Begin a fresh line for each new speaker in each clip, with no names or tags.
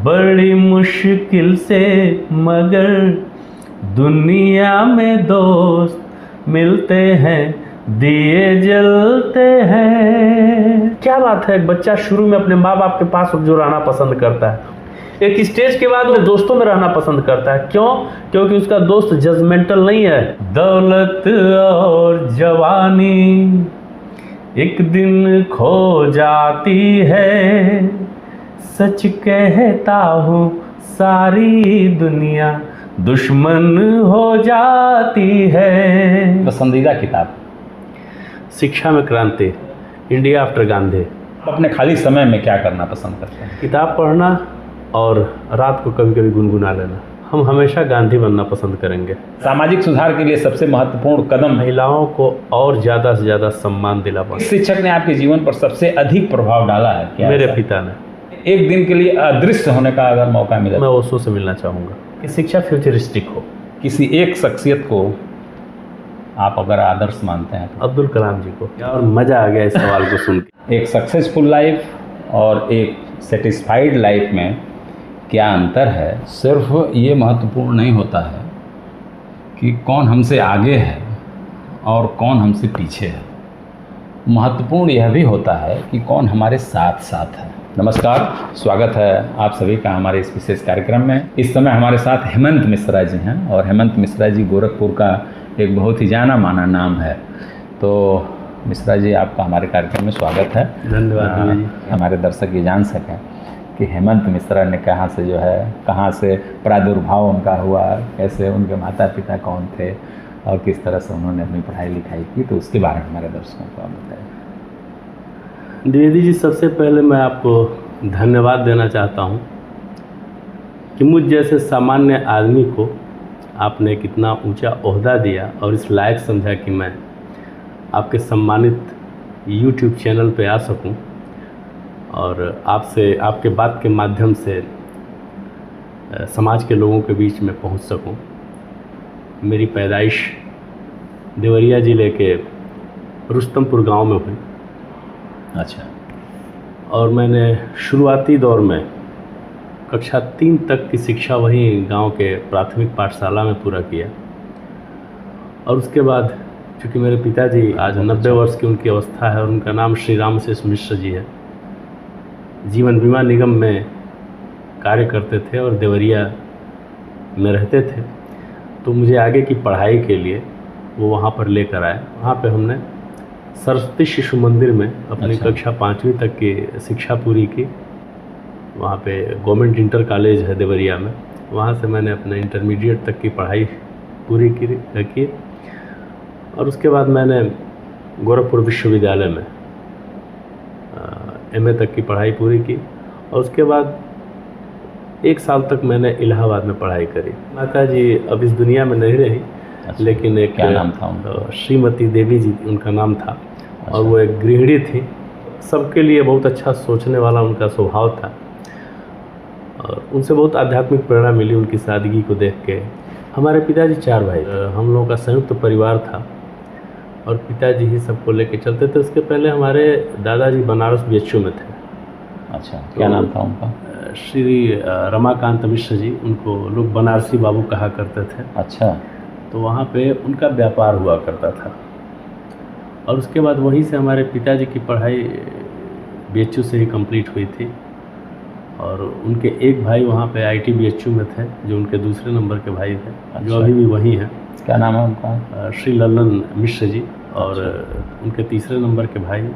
बड़ी मुश्किल से मगर दुनिया में दोस्त मिलते हैं, दिए जलते हैं। क्या बात है, एक बच्चा शुरू में अपने माँ बाप के पास जो रहना पसंद करता है, एक स्टेज के बाद वो दोस्तों में रहना पसंद करता है। क्यों? क्योंकि उसका दोस्त जजमेंटल नहीं है। दौलत और जवानी एक दिन खो जाती है, सच कहता हूँ सारी दुनिया दुश्मन हो जाती है।
पसंदीदा किताब?
शिक्षा में क्रांति, इंडिया आफ्टर गांधी।
अपने खाली समय में क्या करना पसंद करते हैं?
किताब पढ़ना और रात को कभी कभी गुनगुना लेना। हम हमेशा गांधी बनना पसंद करेंगे।
सामाजिक सुधार के लिए सबसे महत्वपूर्ण कदम?
महिलाओं को और ज़्यादा से ज़्यादा सम्मान दिला पाना।
किस शिक्षक ने आपके जीवन पर सबसे अधिक प्रभाव डाला है? क्या
मेरे पिता ने।
एक दिन के लिए अदृश्य होने का अगर मौका मिले?
मैं ओशो से मिलना चाहूँगा कि शिक्षा फ्यूचरिस्टिक हो।
किसी एक शख्सियत को आप अगर आदर्श मानते हैं तो?
अब्दुल कलाम जी को। और मज़ा आ गया इस सवाल को सुन के।
एक सक्सेसफुल लाइफ और एक सेटिस्फाइड लाइफ में क्या अंतर है? सिर्फ ये महत्वपूर्ण नहीं होता है कि कौन हमसे आगे है और कौन हमसे पीछे है, महत्वपूर्ण यह भी होता है कि कौन हमारे साथ साथ है। नमस्कार, स्वागत है आप सभी का हमारे इस विशेष कार्यक्रम में। इस समय हमारे साथ हेमंत मिश्रा जी हैं और हेमंत मिश्रा जी गोरखपुर का एक बहुत ही जाना माना नाम है। तो मिश्रा जी, आपका हमारे कार्यक्रम में स्वागत है।
धन्यवाद।
हमारे दर्शक ये जान सकें कि हेमंत मिश्रा ने कहाँ से प्रादुर्भाव उनका हुआ, कैसे उनके माता पिता कौन थे और किस तरह से उन्होंने अपनी पढ़ाई लिखाई की, तो उसके बारे में हमारे दर्शकों को आप बताएं।
द्विवेदी जी, सबसे पहले मैं आपको धन्यवाद देना चाहता हूँ कि मुझ जैसे सामान्य आदमी को आपने कितना ऊंचा ओहदा दिया और इस लायक समझा कि मैं आपके सम्मानित YouTube चैनल पे आ सकूं और आपसे आपके बात के माध्यम से समाज के लोगों के बीच में पहुंच सकूं। मेरी पैदाइश देवरिया ज़िले के रुस्तमपुर गांव में हुई।
अच्छा।
और मैंने शुरुआती दौर में कक्षा 3 तक की शिक्षा वहीं गांव के प्राथमिक पाठशाला में पूरा किया। और उसके बाद चूँकि मेरे पिताजी आज 90 वर्ष की उनकी अवस्था है और उनका नाम श्री रामशेष मिश्र जी है, जीवन बीमा निगम में कार्य करते थे और देवरिया में रहते थे, तो मुझे आगे की पढ़ाई के लिए वो वहाँ पर लेकर आए। वहाँ पे हमने सरस्वती शिशु मंदिर में अपनी कक्षा 5वीं तक की शिक्षा पूरी की। वहाँ पे गवर्नमेंट इंटर कॉलेज है देवरिया में, वहाँ से मैंने अपने इंटरमीडिएट तक की पढ़ाई पूरी की। और उसके बाद मैंने गोरखपुर विश्वविद्यालय में MA तक की पढ़ाई पूरी की। और उसके बाद 1 साल तक मैंने इलाहाबाद में पढ़ाई करी। माता जी अब इस दुनिया में नहीं रही।
अच्छा।
लेकिन एक
क्या नाम था उनका?
श्रीमती देवी जी उनका नाम था। अच्छा। और वो एक गृहिणी थी। सबके लिए बहुत अच्छा सोचने वाला उनका स्वभाव था और उनसे बहुत आध्यात्मिक प्रेरणा मिली उनकी सादगी को देख के। हमारे पिताजी 4 भाई, हम लोगों का संयुक्त परिवार था और पिताजी ही सबको लेके चलते थे। उसके पहले हमारे दादाजी बनारस BHU में थे।
अच्छा। क्या नाम था उनका?
श्री रमाकांत मिश्र जी, उनको लोग बनारसी बाबू कहा करते थे।
अच्छा।
तो वहाँ पे उनका व्यापार हुआ करता था। और उसके बाद वहीं से हमारे पिताजी की पढ़ाई BHU से ही कंप्लीट हुई थी। और उनके एक भाई वहाँ पे IT BHU में थे, जो उनके दूसरे नंबर के भाई थे। अच्छा। जो अभी भी वहीं हैं।
क्या नाम है उनका? श्री
ललन मिश्र जी। और उनके तीसरे नंबर के भाई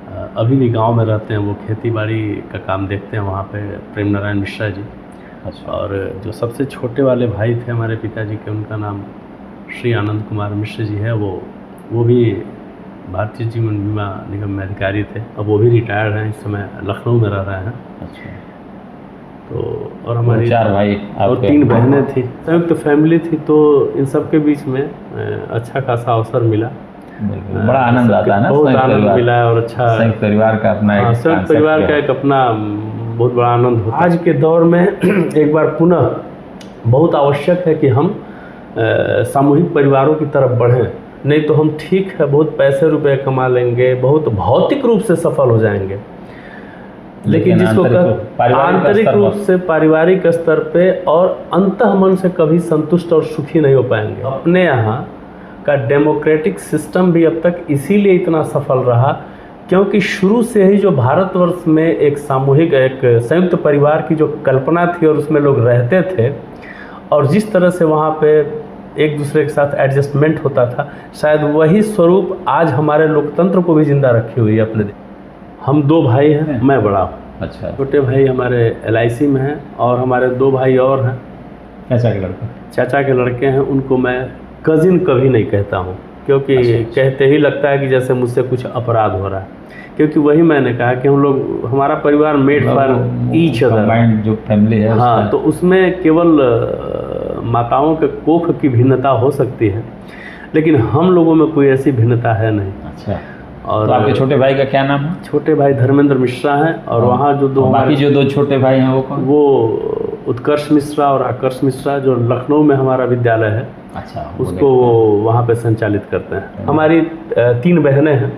अभी भी गांव में रहते हैं, वो खेती बाड़ी का काम देखते हैं वहाँ पे, प्रेम नारायण मिश्रा जी।
अच्छा।
और जो सबसे छोटे वाले भाई थे हमारे पिताजी के, उनका नाम श्री आनंद कुमार मिश्र जी है। वो भी भारतीय जीवन बीमा निगम में अधिकारी थे। अब वो भी रिटायर्ड हैं, इस समय लखनऊ में रह रहे हैं।
अच्छा।
तो और हमारी
4 भाई
और 3 बहनें थी। संयुक्त फैमिली थी, तो इन सब के बीच में अच्छा खासा अवसर मिला।
बड़ा आनंद आता है ना,
बहुत आनंद मिला है। और अच्छा
संयुक्त परिवार का अपना एक
संयुक्त परिवार का एक अपना बहुत बड़ा आनंद होता है। आज के दौर में एक बार पुनः बहुत आवश्यक है कि हम सामूहिक परिवारों की तरफ बढ़ें। नहीं तो हम ठीक है बहुत पैसे रुपए कमा लेंगे, बहुत भौतिक रूप से सफल हो जाएंगे, लेकिन जिसको आंतरिक रूप से पारिवारिक स्तर पे और अंतःमन से कभी संतुष्ट और सुखी नहीं हो पाएंगे। अपने यहाँ का डेमोक्रेटिक सिस्टम भी अब तक इसीलिए इतना सफल रहा क्योंकि शुरू से ही जो भारतवर्ष में एक सामूहिक एक संयुक्त परिवार की जो कल्पना थी और उसमें लोग रहते थे और जिस तरह से वहाँ पे एक दूसरे के साथ एडजस्टमेंट होता था, शायद वही स्वरूप आज हमारे लोकतंत्र को भी जिंदा रखी हुई है अपने। हम 2 भाई हैं, मैं बड़ा हूँ।
अच्छा।
छोटे भाई हमारे LIC में हैं और हमारे 2 भाई और हैं।
चाचा के लड़के? चाचा
के लड़के हैं, उनको मैं कज़िन कभी नहीं कहता हूँ क्योंकि कहते ही लगता है कि जैसे मुझसे कुछ अपराध हो रहा है, क्योंकि वही मैंने कहा कि हम लोग हमारा परिवार मेड फॉर ईच अदर
जो फैमिली है।
हाँ, तो उसमें केवल माताओं के कोख की भिन्नता हो सकती है, लेकिन हम लोगों में कोई ऐसी भिन्नता है नहीं।
अच्छा। और तो आपके छोटे भाई का क्या नाम है?
छोटे भाई धर्मेंद्र मिश्रा हैं और वहाँ जो
बाकी जो 2 छोटे भाई हैं वो कौन?
वो उत्कर्ष मिश्रा और आकर्ष मिश्रा जो लखनऊ में हमारा विद्यालय है,
अच्छा,
उसको वो वहाँ पे संचालित करते हैं। हमारी 3 बहनें हैं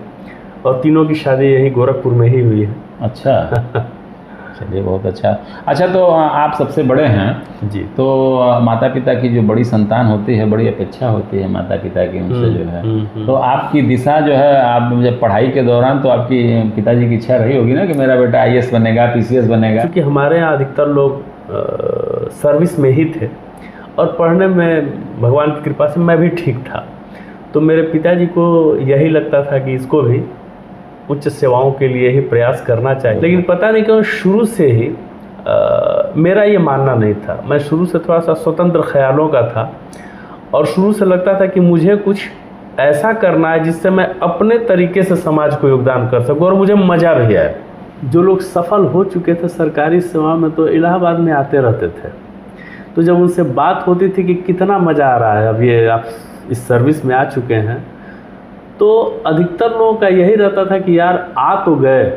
और तीनों की शादी यही गोरखपुर में ही हुई है।
अच्छा। चलिए बहुत अच्छा। अच्छा, तो आप सबसे बड़े हैं
जी,
तो माता पिता की जो बड़ी संतान होती है, बड़ी अपेक्षा होती है माता पिता की उनसे जो है, तो आपकी दिशा जो है, आप जब पढ़ाई के दौरान तो आपकी पिताजी की इच्छा रही होगी ना कि मेरा बेटा IAS बनेगा, PCS बनेगा?
क्योंकि हमारे यहाँ अधिकतर लोग सर्विस में ही थे और पढ़ने में भगवान की कृपा से मैं भी ठीक था, तो मेरे पिताजी को यही लगता था कि इसको भी उच्च सेवाओं के लिए ही प्रयास करना चाहिए। लेकिन पता नहीं क्यों शुरू से ही मेरा ये मानना नहीं था। मैं शुरू से थोड़ा सा स्वतंत्र ख्यालों का था और शुरू से लगता था कि मुझे कुछ ऐसा करना है जिससे मैं अपने तरीके से समाज को योगदान कर सकूं और मुझे मज़ा भी आए। जो लोग सफल हो चुके थे सरकारी सेवा में तो इलाहाबाद में आते रहते थे, तो जब उनसे बात होती थी कि कितना मज़ा आ रहा है, अब ये आप इस सर्विस में आ चुके हैं, तो अधिकतर लोगों का यही रहता था कि यार आ तो गए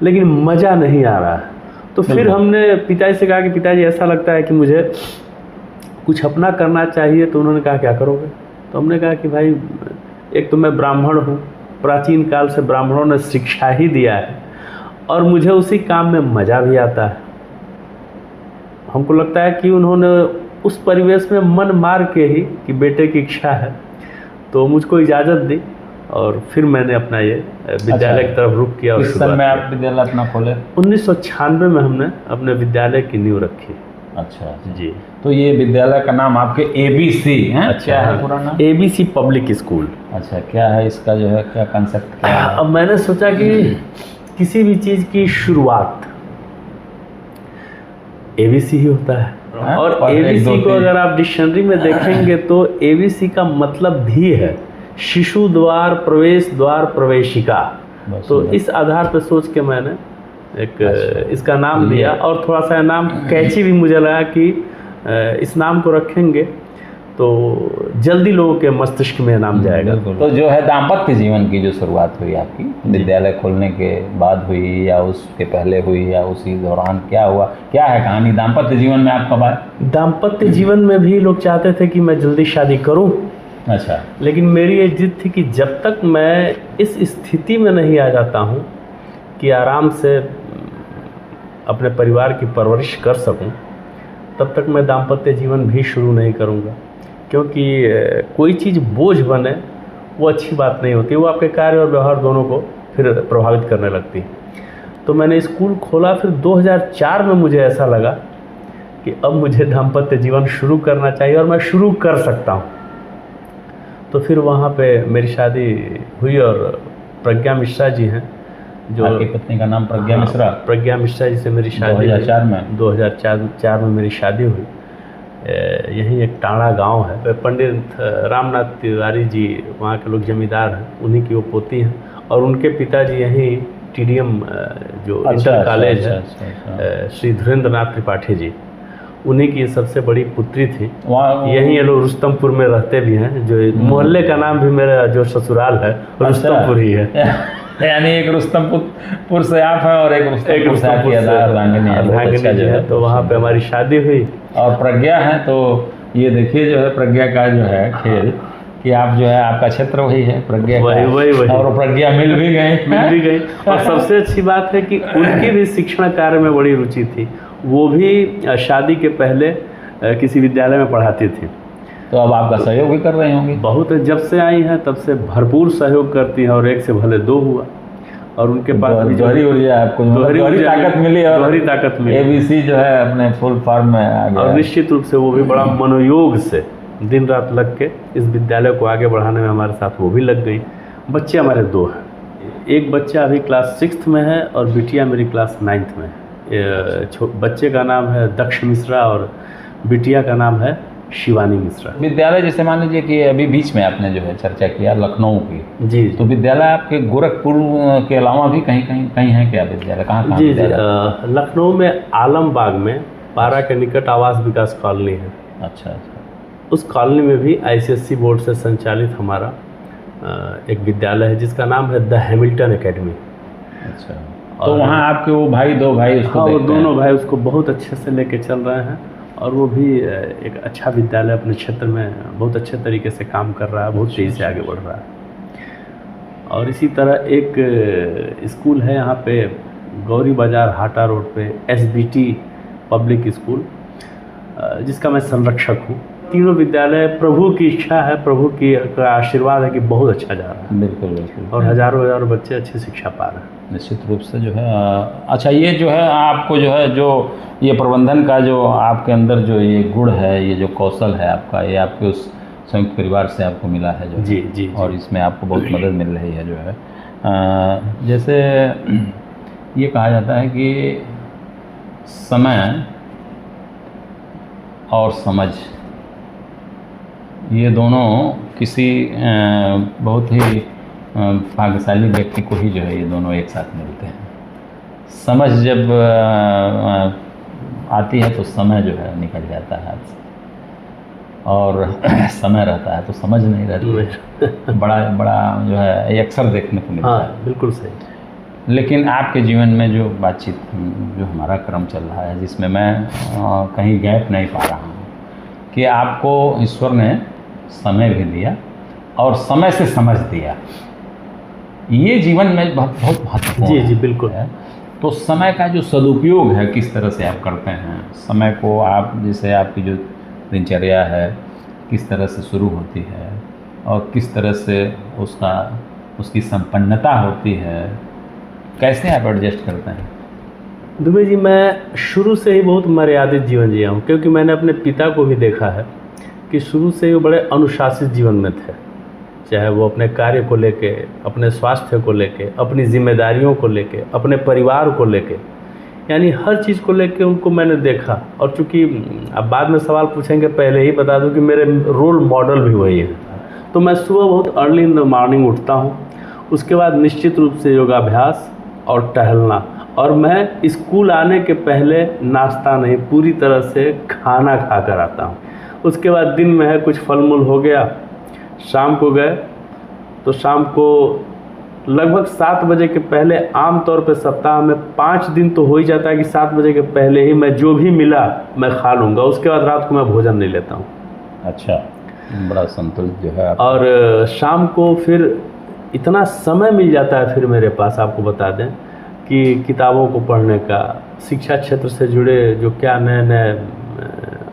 लेकिन मज़ा नहीं आ रहा है। तो फिर हमने पिताजी से कहा कि पिताजी ऐसा लगता है कि मुझे कुछ अपना करना चाहिए। तो उन्होंने कहा क्या करोगे? तो हमने कहा कि भाई एक तो मैं ब्राह्मण हूँ, प्राचीन काल से ब्राह्मणों ने शिक्षा ही दिया है और मुझे उसी काम में मज़ा भी आता है। हमको लगता है कि उन्होंने उस परिवेश में मन मार के ही कि बेटे की इच्छा है तो मुझको इजाज़त दी और फिर मैंने अपना ये विद्यालय की तरफ रुख किया।
किस सन में आप विद्यालय अपना खोले?
1996 में हमने अपने विद्यालय की नींव रखी।
अच्छा
जी।
तो ये विद्यालय का नाम आपके ABC है?
अच्छा,
क्या है पूरा नाम?
ABC public school.
अच्छा, क्या है इसका जो है, क्या कंसेप्ट क्या है?
अब मैंने सोचा कि किसी भी चीज़ की शुरुआत ABC ही होता है और ABC को अगर आप डिक्शनरी में देखेंगे तो ABC का मतलब भी है शिशु द्वार, प्रवेश द्वार, प्रवेशिका। तो इस आधार पर सोच के मैंने एक इसका नाम दिया और थोड़ा सा नाम कैची भी मुझे लगा कि इस नाम को रखेंगे तो जल्दी लोगों के मस्तिष्क में नाम जाएगा।
तो जो है दाम्पत्य जीवन की जो शुरुआत हुई आपकी विद्यालय खोलने के बाद हुई या उसके पहले हुई या उसी दौरान क्या हुआ, क्या है कहानी दाम्पत्य जीवन में आपका बात?
दाम्पत्य जीवन में भी लोग चाहते थे कि मैं जल्दी शादी करूं।
अच्छा।
लेकिन मेरी ये जिद थी कि जब तक मैं इस स्थिति में नहीं आ जाता हूं कि आराम से अपने परिवार की परवरिश कर सकूं, तब तक मैं दाम्पत्य जीवन भी शुरू नहीं करूंगा। क्योंकि कोई चीज़ बोझ बने वो अच्छी बात नहीं होती, वो आपके कार्य और व्यवहार दोनों को फिर प्रभावित करने लगती। तो मैंने स्कूल खोला, फिर 2004 में मुझे ऐसा लगा कि अब मुझे दाम्पत्य जीवन शुरू करना चाहिए और मैं शुरू कर सकता हूँ। तो फिर वहाँ पे मेरी शादी हुई और प्रज्ञा मिश्रा जी हैं जो
आपकी पत्नी का नाम प्रज्ञा मिश्रा?
प्रज्ञा मिश्रा जी से मेरी शादी 2004 में मेरी शादी हुई। यही एक टाड़ा गांव है। पंडित रामनाथ तिवारी जी वहाँ के लोग जमींदार हैं, उन्हीं की वो पोती हैं और उनके पिताजी यहीं TDM जो इंटर कॉलेज है श्री धीरेन्द्र नाथ त्रिपाठी जी, उन्हीं की सबसे बड़ी पुत्री थी। यहीं ये लोग रुस्तमपुर में रहते भी हैं, जो मोहल्ले का नाम भी मेरा जो ससुराल है रुस्तमपुर ही है।
यानी एक रुस्तमपुर से आप हैं और एक रुस्तमपुर से आपकी अर्धांगिनी है।
तो वहाँ पे हमारी शादी हुई।
और प्रज्ञा है, तो ये देखिए जो है प्रज्ञा का जो है खेल कि आप जो है आपका क्षेत्र वही है प्रज्ञा का,
वही
और प्रज्ञा मिल भी गई।
और सबसे अच्छी बात है कि उनकी भी शिक्षण कार्य में बड़ी रुचि थी। वो भी शादी के पहले किसी विद्यालय में पढ़ाती थी।
तो अब आपका सहयोग भी कर रहे होंगे?
बहुत, जब से आई हैं तब से भरपूर सहयोग करती हैं, और एक से भले दो हुआ। और उनके पास
दोहरी ऊर्जा आपको, दोहरी ताकत मिली, और दोहरी ताकत मिली। ABC जो है अपने फुल फॉर्म में आ गया।
और निश्चित रूप से वो भी बड़ा मनोयोग से दिन रात लग के इस विद्यालय को आगे बढ़ाने में हमारे साथ वो भी लग गई। बच्चे हमारे दो हैं, एक बच्चा अभी क्लास 6th में है और बिटिया मेरी क्लास 9th में है। बच्चे का नाम है दक्ष मिश्रा और बिटिया का नाम है शिवानी मिश्रा।
विद्यालय जैसे मान लीजिए कि अभी बीच में आपने जो है चर्चा किया लखनऊ की,
जी,
तो विद्यालय आपके गोरखपुर के अलावा भी कहीं है क्या विद्यालय? कहाँ?
जी, लखनऊ में आलमबाग में पारा के निकट आवास विकास कॉलोनी है।
अच्छा।
उस कॉलोनी में भी ICSE बोर्ड से संचालित हमारा एक विद्यालय है जिसका नाम है द हैमिल्टन एकेडमी।
अच्छा। तो वहाँ आपके वो दो भाई उसको,
हाँ, वो दोनों भाई उसको बहुत अच्छे से लेके चल रहे हैं, और वो भी एक अच्छा विद्यालय अपने क्षेत्र में बहुत अच्छे तरीके से काम कर रहा है, बहुत तेज़ी से आगे बढ़ रहा है। और इसी तरह एक स्कूल है यहाँ पे गौरी बाज़ार हाटा रोड पे, SBT पब्लिक स्कूल, जिसका मैं संरक्षक हूँ। तीनों विद्यालय प्रभु की इच्छा है, प्रभु की आशीर्वाद है कि बहुत अच्छा जा रहा है।
बिल्कुल।
और हज़ारों बच्चे अच्छी शिक्षा पा रहे हैं।
निश्चित रूप से जो है। अच्छा, ये जो है आपको जो है जो ये प्रबंधन का जो आपके अंदर जो ये गुण है, ये जो कौशल है आपका, ये आपके उस संयुक्त परिवार से आपको मिला है जो
जी।
और इसमें आपको बहुत मदद मिल रही है जो है। जैसे ये कहा जाता है कि समय और समझ, ये दोनों किसी बहुत ही भाग्यशाली व्यक्ति को ही जो है ये दोनों एक साथ मिलते हैं। समझ जब आती है तो समय जो है निकल जाता है हाथ से, और समय रहता है तो समझ नहीं रहती। बड़ा जो है ये अक्सर देखने को मिलता है।
बिल्कुल सही।
लेकिन आपके जीवन में जो बातचीत, जो हमारा क्रम चल रहा है, जिसमें मैं कहीं गैप नहीं पा रहा हूँ कि आपको ईश्वर ने समय भी दिया और समय से समझ दिया, ये जीवन में बहुत महत्वपूर्ण है।
जी, बिल्कुल
है। तो समय का जो सदुपयोग है किस तरह से आप करते हैं समय को, आप जैसे आपकी जो दिनचर्या है किस तरह से शुरू होती है और किस तरह से उसकी संपन्नता होती है, कैसे आप एडजस्ट करते हैं?
दुबे जी, मैं शुरू से ही बहुत मर्यादित जीवन जिया हूँ, क्योंकि मैंने अपने पिता को भी देखा है कि शुरू से ही वो बड़े अनुशासित जीवन में थे। चाहे वो अपने कार्य को लेके, अपने स्वास्थ्य को लेके, अपनी जिम्मेदारियों को लेके, अपने परिवार को लेके, यानी हर चीज़ को लेके उनको मैंने देखा। और चूँकि अब बाद में सवाल पूछेंगे, पहले ही बता दूं कि मेरे रोल मॉडल भी वही है। तो मैं सुबह बहुत अर्ली इन द मॉर्निंग उठता हूँ, उसके बाद निश्चित रूप से योगाभ्यास और टहलना, और मैं स्कूल आने के पहले नाश्ता नहीं, पूरी तरह से खाना खा कर आता हूँ। उसके बाद दिन में है कुछ फल मूल हो गया, शाम को गए तो शाम को लगभग 7 बजे के पहले, आमतौर पे सप्ताह में 5 दिन तो हो ही जाता है कि 7 बजे के पहले ही मैं जो भी मिला मैं खा लूँगा। उसके बाद रात को मैं भोजन नहीं लेता हूँ।
अच्छा, बड़ा संतुलित जो है।
और शाम को फिर इतना समय मिल जाता है फिर मेरे पास, आपको बता दें कि किताबों को पढ़ने का, शिक्षा क्षेत्र से जुड़े जो क्या नए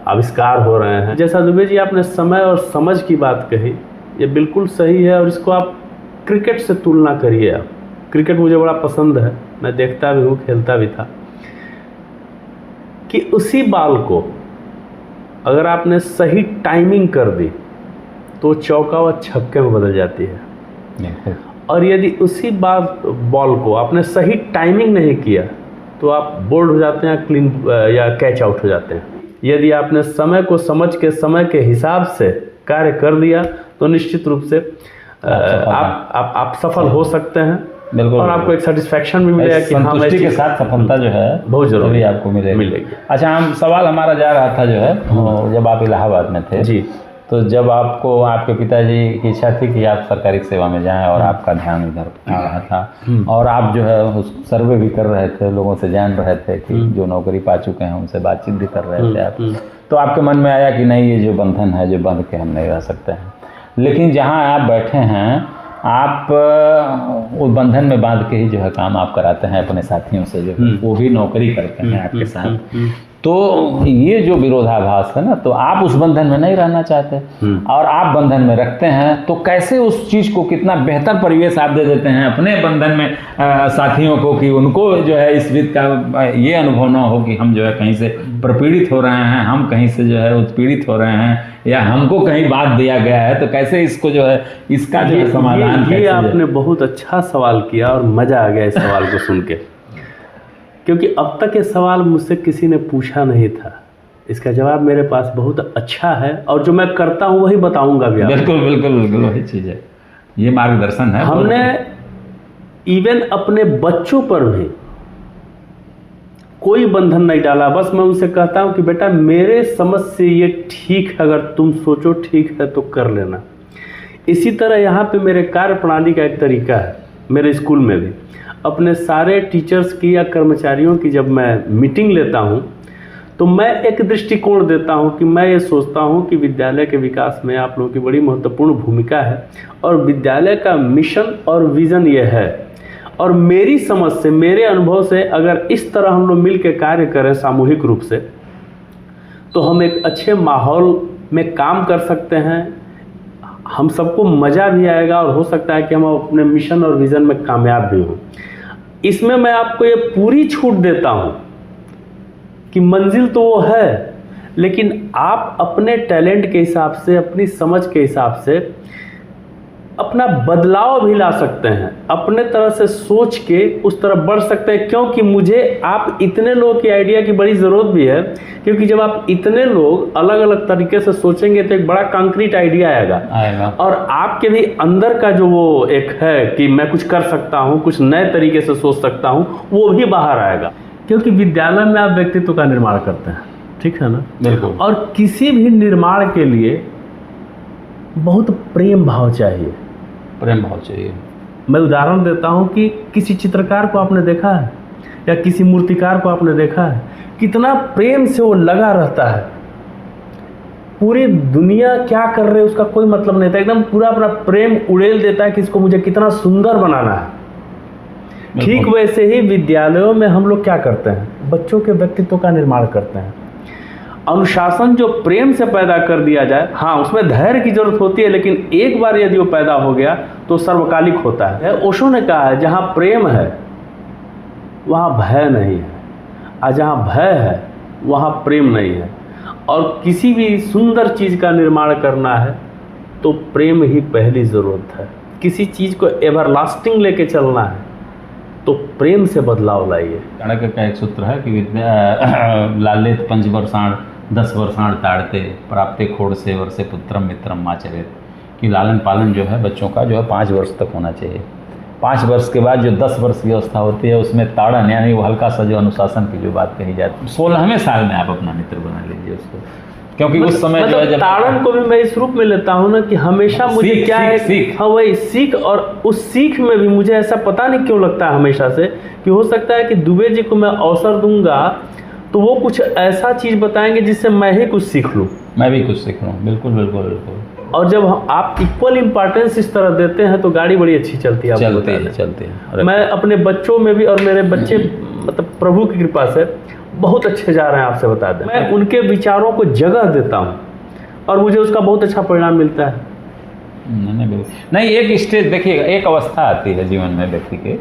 आविष्कार हो रहे हैं। जैसा दुबे जी आपने समय और समझ की बात कही, ये बिल्कुल सही है। और इसको आप क्रिकेट से तुलना करिए। आप, क्रिकेट मुझे बड़ा पसंद है, मैं देखता भी हूँ, खेलता भी था, कि उसी बॉल को अगर आपने सही टाइमिंग कर दी तो चौका व छक्के में बदल जाती है। और यदि उसी बॉल को आपने सही टाइमिंग नहीं किया तो आप बोल्ड हो जाते हैं, क्लीन या कैच आउट हो जाते हैं। यदि आपने समय को समझ के, समय के हिसाब से कार्य कर दिया तो निश्चित रूप से आप सफल हो सकते हैं।
बिल्कुल।
और आपको एक सेटिस्फैक्शन भी मिलेगा कि हाँ,
संतुष्टि के साथ सफलता जो है
बहुत जरूरी
आपको मिलेगी। अच्छा,
सवाल
हमारा जा रहा था जो है, जब आप इलाहाबाद में थे
जी,
तो जब आपके पिताजी की इच्छा थी कि आप सरकारी सेवा में जाएं और आपका ध्यान इधर आ रहा था और आप जो है उस सर्वे भी कर रहे थे, लोगों से जान रहे थे कि जो नौकरी पा चुके हैं उनसे बातचीत भी कर रहे थे आप, तो आपके मन में आया कि नहीं, ये जो बंधन है, जो बंध के हम नहीं रह सकते हैं। लेकिन जहाँ आप बैठे हैं आप उस बंधन में बांध के ही जो है काम आप कराते हैं अपने साथियों से, जो है वो भी नौकरी करते हैं आपके साथ। तो ये जो विरोधाभास है ना, तो आप उस बंधन में नहीं रहना चाहते और आप बंधन में रखते हैं, तो कैसे उस चीज़ को कितना बेहतर परिवेश आप दे देते हैं अपने बंधन में साथियों को, कि उनको जो है इस विध का ये अनुभव ना हो कि हम जो है कहीं से प्रपीड़ित हो रहे हैं, हम कहीं से जो है उत्पीड़ित हो रहे हैं, या हमको कहीं बात दिया गया है। तो कैसे इसको जो है इसका जो है समाधान
ये आपने बहुत अच्छा सवाल किया और मज़ा आ गया इस सवाल को सुन के, क्योंकि अब तक ये सवाल मुझसे किसी ने पूछा नहीं था। इसका जवाब मेरे पास बहुत अच्छा है और जो मैं करता हूँ वही बताऊंगा भी।
बिल्कुल बिल्कुल बिल्कुल वही चीज़ है, ये मार्गदर्शन है।
हमने इवन अपने बच्चों पर भी कोई बंधन नहीं डाला। बस मैं उनसे कहता हूँ कि बेटा मेरे समझ से ये ठीक है, अगर तुम सोचो ठीक है तो कर लेना। इसी तरह यहाँ पे मेरे कार्य प्रणाली का एक तरीका है। मेरे स्कूल में भी अपने सारे टीचर्स की या कर्मचारियों की जब मैं मीटिंग लेता हूँ तो मैं एक दृष्टिकोण देता हूँ कि मैं ये सोचता हूँ कि विद्यालय के विकास में आप लोगों की बड़ी महत्वपूर्ण भूमिका है और विद्यालय का मिशन और विज़न ये है, और मेरी समझ से, मेरे अनुभव से अगर इस तरह हम लोग मिल के कार्य करें सामूहिक रूप से, तो हम एक अच्छे माहौल में काम कर सकते हैं। हम सबको मज़ा भी आएगा और हो सकता है कि हम अपने मिशन और विज़न में कामयाब भी हों। इसमें मैं आपको ये पूरी छूट देता हूँ कि मंजिल तो वो है, लेकिन आप अपने टैलेंट के हिसाब से, अपनी समझ के हिसाब से अपना बदलाव भी ला सकते हैं, अपने तरह से सोच के उस तरफ बढ़ सकते हैं। क्योंकि मुझे आप इतने लोगों की आइडिया की बड़ी ज़रूरत भी है, क्योंकि जब आप इतने लोग अलग अलग तरीके से सोचेंगे तो एक बड़ा कंक्रीट आइडिया आएगा और आपके भी अंदर का जो वो एक है कि मैं कुछ कर सकता हूँ, कुछ नए तरीके से सोच सकता हूँ, वो भी बाहर आएगा। क्योंकि विद्यालय में आप व्यक्तित्व का निर्माण करते हैं, ठीक है ना?
बिल्कुल।
और किसी भी निर्माण के लिए बहुत प्रेम भाव चाहिए।
प्रेम भाव चाहिए।
मैं उदाहरण देता हूँ कि किसी चित्रकार को आपने देखा है या किसी मूर्तिकार को आपने देखा है, कितना प्रेम से वो लगा रहता है। पूरी दुनिया क्या कर रहे है उसका कोई मतलब नहीं था, एकदम पूरा अपना प्रेम उड़ेल देता है कि इसको मुझे कितना सुंदर बनाना है। ठीक वैसे ही विद्यालयों में हम लोग क्या करते हैं, बच्चों के व्यक्तित्व का निर्माण करते हैं। अनुशासन जो प्रेम से पैदा कर दिया जाए, हाँ उसमें धैर्य की जरूरत होती है, लेकिन एक बार यदि वो पैदा हो गया तो सर्वकालिक होता है। ओशो ने कहा है जहाँ प्रेम है वहाँ भय नहीं है, और जहाँ भय है वहाँ प्रेम नहीं है। और किसी भी सुंदर चीज़ का निर्माण करना है तो प्रेम ही पहली ज़रूरत है। किसी चीज़ को एवरलास्टिंग लेके चलना है तो प्रेम से बदलाव लाइए।
चाणक्य का एक सूत्र है कि लालेत 5 वर्षाण 10 वर्षाण ताड़ते प्राप्ते खोड़ से वर्षे पुत्रम मित्रम माचरेत, कि लालन पालन जो है बच्चों का जो है 5 वर्ष तक होना चाहिए। 5 वर्ष के बाद जो 10 वर्ष की अवस्था होती है उसमें ताड़न यानी वो हल्का सा जो अनुशासन की जो बात कही जाती है, 16वें साल में आप अपना मित्र बना लीजिए उसको, क्योंकि उस समय जो है जब
ताड़न को भी मैं इस रूप में लेता हूँ ना कि हमेशा मुझे क्या है, हाँ वही सीख, और उस सीख में भी मुझे ऐसा पता नहीं क्यों लगता है हमेशा से कि हो सकता है कि दुबे जी को मैं अवसर दूंगा तो वो कुछ ऐसा चीज़ बताएंगे जिससे मैं ही कुछ सीख लूँ,
मैं भी कुछ सीख लूँ। बिल्कुल बिल्कुल बिल्कुल।
और जब आप इक्वल इम्पोर्टेंस इस तरह देते हैं तो गाड़ी बड़ी अच्छी चलती है।
चलती है।
मैं अपने बच्चों में भी, और मेरे बच्चे मतलब प्रभु की कृपा से बहुत अच्छे जा रहे हैं, आपसे बता दें। मैं उनके विचारों को जगह देता हूँ और मुझे उसका बहुत अच्छा परिणाम मिलता है।
नहीं एक स्टेज देखिएगा, एक अवस्था आती है जीवन में व्यक्ति के,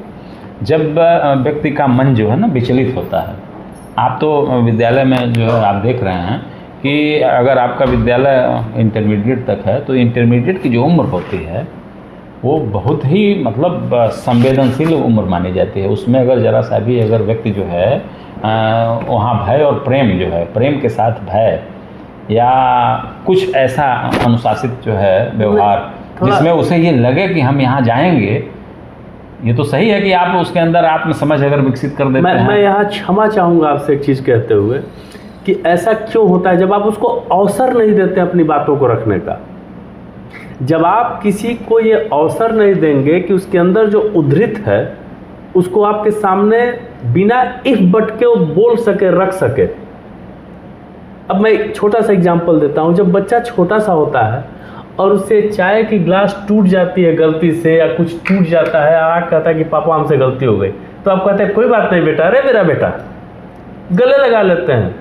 जब व्यक्ति का मन जो है ना विचलित होता है। आप तो विद्यालय में जो है आप देख रहे हैं कि अगर आपका विद्यालय इंटरमीडिएट तक है तो इंटरमीडिएट की जो उम्र होती है वो बहुत ही मतलब संवेदनशील उम्र मानी जाती है। उसमें अगर ज़रा सा भी अगर व्यक्ति जो है वहाँ भय और प्रेम जो है, प्रेम के साथ भय या कुछ ऐसा अनुशासित जो है व्यवहार जिसमें उसे ये लगे कि हम यहाँ जाएंगे, ये तो सही है कि आप उसके अंदर आत्म समझ अगर विकसित कर देते हैं।
मैं यहाँ क्षमा चाहूँगा आपसे एक चीज़ कहते हुए कि ऐसा क्यों होता है, जब आप उसको अवसर नहीं देते अपनी बातों को रखने का। जब आप किसी को ये अवसर नहीं देंगे कि उसके अंदर जो उद्धृत है उसको आपके सामने बिना इफ बट के वो बोल सके, रख सके। अब मैं एक छोटा सा एग्जांपल देता हूँ। जब बच्चा छोटा सा होता है और उससे चाय की ग्लास टूट जाती है गलती से या कुछ टूट जाता है, आके कहता है कि पापा हमसे गलती हो गई, तो आप कहते हैं कोई बात नहीं बेटा, अरे मेरा बेटा, गले लगा लेते हैं,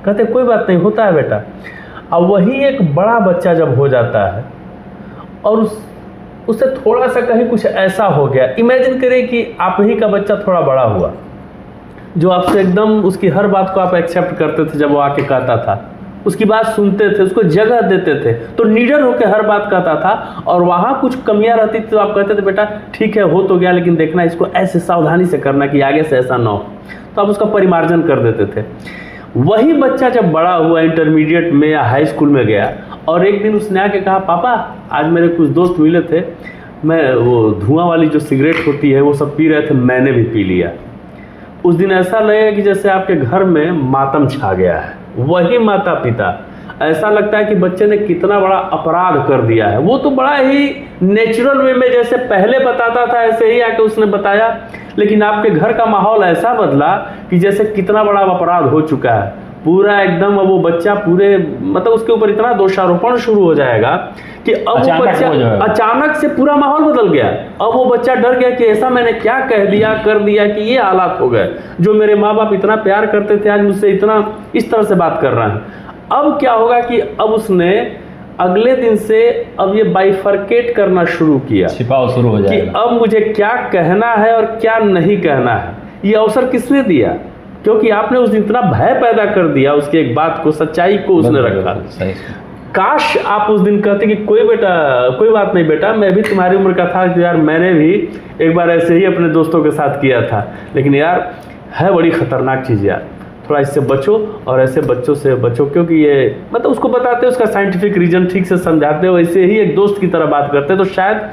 कहते हैं कोई बात नहीं, होता है बेटा। अब वही एक बड़ा बच्चा जब हो जाता है और उससे थोड़ा सा कहीं कुछ ऐसा हो गया, इमेजिन करें कि आप ही का बच्चा थोड़ा बड़ा हुआ, जो आपसे एकदम उसकी हर बात को आप एक्सेप्ट करते थे, जब वो आके कहता था, उसकी बात सुनते थे, उसको जगह देते थे, तो नीडर होकर हर बात कहता था, और वहाँ कुछ कमियां रहती थी तो आप कहते थे बेटा ठीक है हो तो गया, लेकिन देखना इसको ऐसे सावधानी से करना कि आगे से ऐसा ना हो, तो आप उसका परिमार्जन कर देते थे। वही बच्चा जब बड़ा हुआ, इंटरमीडिएट में या हाई स्कूल में गया, और एक दिन उसने आके कहा पापा आज मेरे कुछ दोस्त मिले थे, मैं वो धुआं वाली जो सिगरेट होती है वो सब पी रहे थे, मैंने भी पी लिया। उस दिन ऐसा लगेगा कि जैसे आपके घर में मातम छा गया है। वही माता पिता, ऐसा लगता है कि बच्चे ने कितना बड़ा अपराध कर दिया है। वो तो बड़ा ही नेचुरल वे में जैसे पहले बताता था ऐसे ही आके उसने बताया, लेकिन आपके घर का माहौल ऐसा बदला कि जैसे कितना बड़ा अपराध हो चुका है पूरा एकदम। अब वो बच्चा पूरे मतलब उसके ऊपर इतना दोषारोपण शुरू हो जाएगा कि अब वो बच्चा अचानक से पूरा माहौल बदल गया। अब वो बच्चा डर गया कि ऐसा मैंने क्या कह दिया कर दिया कि ये हालात हो गए, जो मेरे माँ बाप इतना प्यार करते थे आज मुझसे इतना इस तरह से बात कर रहे हैं। अब क्या होगा कि अब उसने अगले दिन से अब ये बाइफरकेट करना शुरू किया,
छिपाव शुरू हो जाएगा
कि अब मुझे क्या कहना है और क्या नहीं कहना है। ये अवसर किसने दिया? क्योंकि आपने उस दिन इतना भय पैदा कर दिया उसकी एक बात को, सच्चाई को उसने रखा। काश आप उस दिन कहते कि कोई बात नहीं बेटा, मैं भी तुम्हारी उम्र का था कि यार मैंने भी एक बार ऐसे ही अपने दोस्तों के साथ किया था, लेकिन यार है बड़ी खतरनाक चीज़ यार, थोड़ा इससे बचो और ऐसे बच्चों से बचो, क्योंकि ये मतलब उसको बताते हो उसका साइंटिफिक रीजन ठीक से समझाते हो, ऐसे ही एक दोस्त की तरह बात करते तो शायद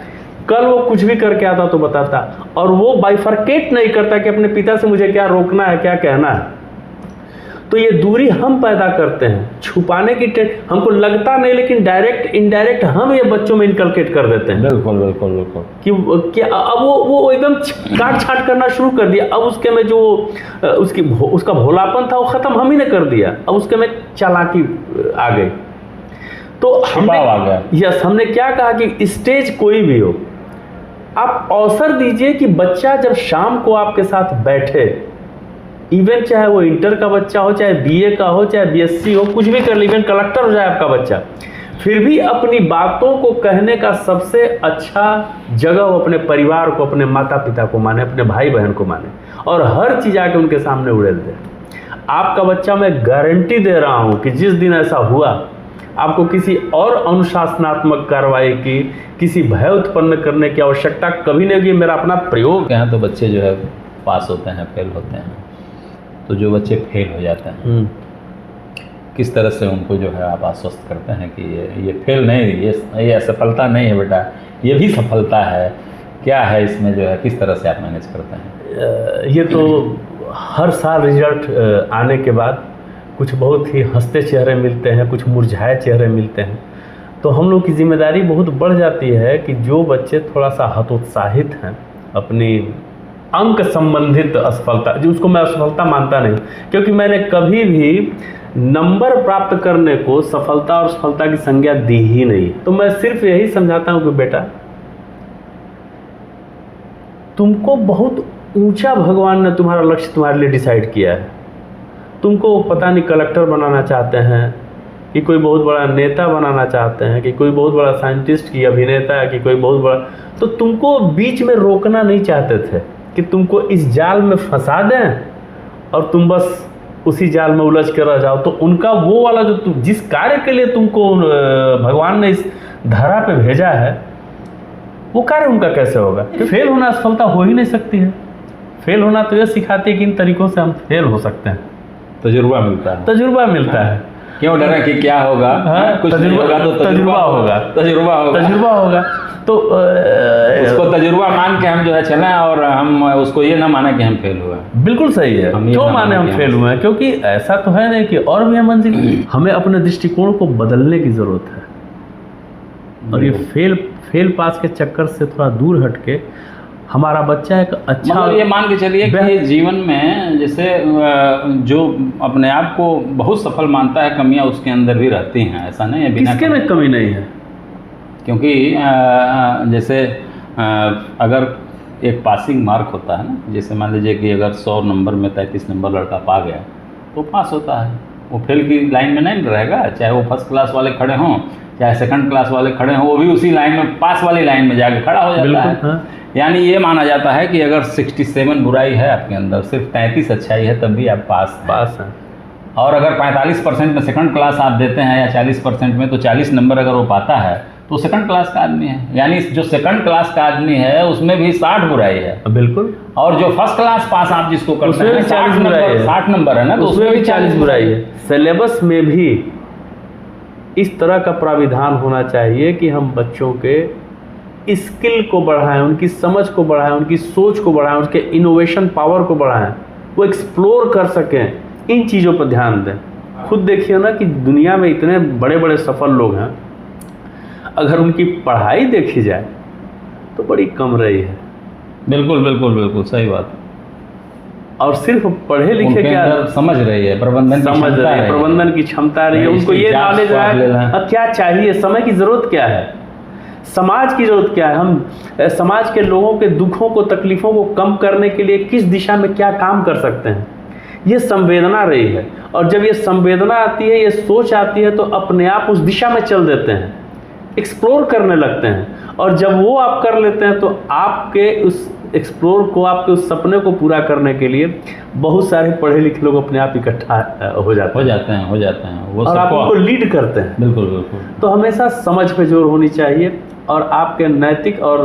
कल वो कुछ भी करके आता तो बताता। और वो बाइफरकेट नहीं करता कि अपने पिता से मुझे क्या रोकना है क्या कहना है। तो ये दूरी हम पैदा करते हैं छुपाने की हमको लगता नहीं, लेकिन डायरेक्ट इनडायरेक्ट हम ये बच्चों में इनकलकेट कर देते हैं।
बिल्कुल बिल्कुल बिल्कुल
कि अब वो एकदम काट छाट करना शुरू कर दिया। अब उसके में जो उसका भोलापन था वो खत्म हम ही ने कर दिया, अब उसके में चालाकी आ गई। तो हमने क्या कहा कि स्टेज कोई भी हो, आप अवसर दीजिए कि बच्चा जब शाम को आपके साथ बैठे, इवन चाहे वो इंटर का बच्चा हो, चाहे बीए का हो, चाहे बीएससी हो, कुछ भी कर ले, इवन कलेक्टर हो जाए आपका बच्चा, फिर भी अपनी बातों को कहने का सबसे अच्छा जगह वो अपने परिवार को, अपने माता पिता को माने, अपने भाई बहन को माने, और हर चीज़ आके उनके सामने उड़ेल दे। आपका बच्चा, मैं गारंटी दे रहा हूँ कि जिस दिन ऐसा हुआ, आपको किसी और अनुशासनात्मक कार्रवाई की, किसी भय उत्पन्न करने की आवश्यकता कभी नहीं होगी। मेरा अपना प्रयोग
यहाँ तो बच्चे जो है पास होते हैं, फेल होते हैं, तो जो बच्चे फेल हो जाते हैं किस तरह से उनको जो है आप आश्वस्त करते हैं कि ये फेल नहीं, ये असफलता नहीं है बेटा, ये भी सफलता है, क्या है इसमें जो है, किस तरह से आप मैनेज करते हैं?
ये तो हर साल रिजल्ट आने के बाद कुछ बहुत ही हंसते चेहरे मिलते हैं, कुछ मुरझाए चेहरे मिलते हैं, तो हम लोग की जिम्मेदारी बहुत बढ़ जाती है कि जो बच्चे थोड़ा सा हतोत्साहित हैं अपनी अंक संबंधित असफलता, जो उसको मैं असफलता मानता नहीं, क्योंकि मैंने कभी भी नंबर प्राप्त करने को सफलता और सफलता की संज्ञा दी ही नहीं। तो मैं सिर्फ यही समझाता हूँ कि बेटा तुमको बहुत ऊंचा भगवान ने तुम्हारा लक्ष्य तुम्हारे लिए डिसाइड किया है। तुमको पता नहीं कलेक्टर बनाना चाहते हैं कि कोई बहुत बड़ा नेता बनाना चाहते हैं कि कोई बहुत बड़ा साइंटिस्ट की अभिनेता है कि कोई बहुत बड़ा, तो तुमको बीच में रोकना नहीं चाहते थे कि तुमको इस जाल में फंसा दें और तुम बस उसी जाल में उलझ कर रह जाओ। तो उनका वो वाला जो जिस कार्य के लिए तुमको भगवान ने इस धरा पे भेजा है, वो कार्य उनका कैसे होगा? फेल होना असफलता हो ही नहीं सकती है। फेल होना तो यह सिखाती है कि इन तरीकों से हम फेल हो सकते हैं।
तजुर्बा मिलता है,
तजुर्बा मिलता है।
क्यों डरा कि क्या होगा? कुछ नहीं होगा तो तजुर्बा होगा। तो
उसको
तजुर्बा मान के हम जो है चलें, और हम उसको ये ना माने कि हम फेल हुए।
बिल्कुल सही है, क्यों माने हम फेल हुए हैं? क्योंकि ऐसा तो है नहीं कि और भी है मंजिल। हमें अपने दृष्टिकोण को बदलने की जरूरत है, और ये फेल पास के चक्कर से थोड़ा दूर हटके हमारा बच्चा एक अच्छा,
मतलब ये मान के चलिए कि जीवन में जैसे जो अपने आप को बहुत सफल मानता है, कमियां उसके अंदर भी रहती हैं, ऐसा नहीं है?
किसके में कमी नहीं है?
क्योंकि जैसे अगर एक पासिंग मार्क होता है ना, जैसे मान लीजिए कि अगर 100 नंबर में 33 नंबर लड़का पा गया तो पास होता है, वो फेल की लाइन में नहीं रहेगा, चाहे वो फर्स्ट क्लास वाले खड़े हों चाहे सेकंड क्लास वाले खड़े हों, वो भी उसी लाइन में, पास वाली लाइन में जाके खड़ा हो जाता है।
हाँ।
यानी ये माना जाता है कि अगर 67 बुराई है आपके अंदर, सिर्फ 33 अच्छाई है, तब भी आप पास
हैं।
और अगर 45% में सेकंड क्लास आप देते हैं या 40% में, तो 40 नंबर अगर वो पाता है तो सेकंड क्लास का आदमी है। यानी जो सेकंड क्लास का आदमी है उसमें भी 60 बुराई है।
बिल्कुल।
और जो फर्स्ट क्लास पास आप जिसको करते
उसमें
हैं,
भी 40 बुराई है।
60 नंबर है ना, तो
उसमें भी 40 बुराई है। सिलेबस में भी इस तरह का प्राविधान होना चाहिए कि हम बच्चों के स्किल को बढ़ाएं, उनकी समझ को बढ़ाएं, उनकी सोच को बढ़ाएं, उसके इनोवेशन पावर को बढ़ाएं, वो एक्सप्लोर कर सकें। इन चीज़ों पर ध्यान दें। खुद देखिए ना कि दुनिया में इतने बड़े बड़े सफल लोग हैं, अगर उनकी पढ़ाई देखी जाए तो बड़ी कम रही है।
बिल्कुल बिल्कुल बिल्कुल सही बात।
और सिर्फ पढ़े लिखे क्या
समझ रही है, प्रबंधन
की क्षमता रही है, उनको ये नॉलेज है क्या चाहिए, समय की ज़रूरत क्या है, समाज की ज़रूरत क्या है, हम समाज के लोगों के दुखों को, तकलीफ़ों को कम करने के लिए किस दिशा में क्या काम कर सकते हैं, ये संवेदना रही है। और जब ये संवेदना आती है, ये सोच आती है, तो अपने आप उस दिशा में चल देते हैं, एक्सप्लोर करने लगते हैं। और जब वो आप कर लेते हैं तो आपके उस एक्सप्लोर को, आपके उस सपने को पूरा करने के लिए बहुत सारे पढ़े लिखे लोग अपने आप इकट्ठा हो जाते हैं
वो
और आप उनको लीड करते हैं।
बिल्कुल बिल्कुल।
तो हमेशा समझ पे जोर होनी चाहिए और आपके नैतिक और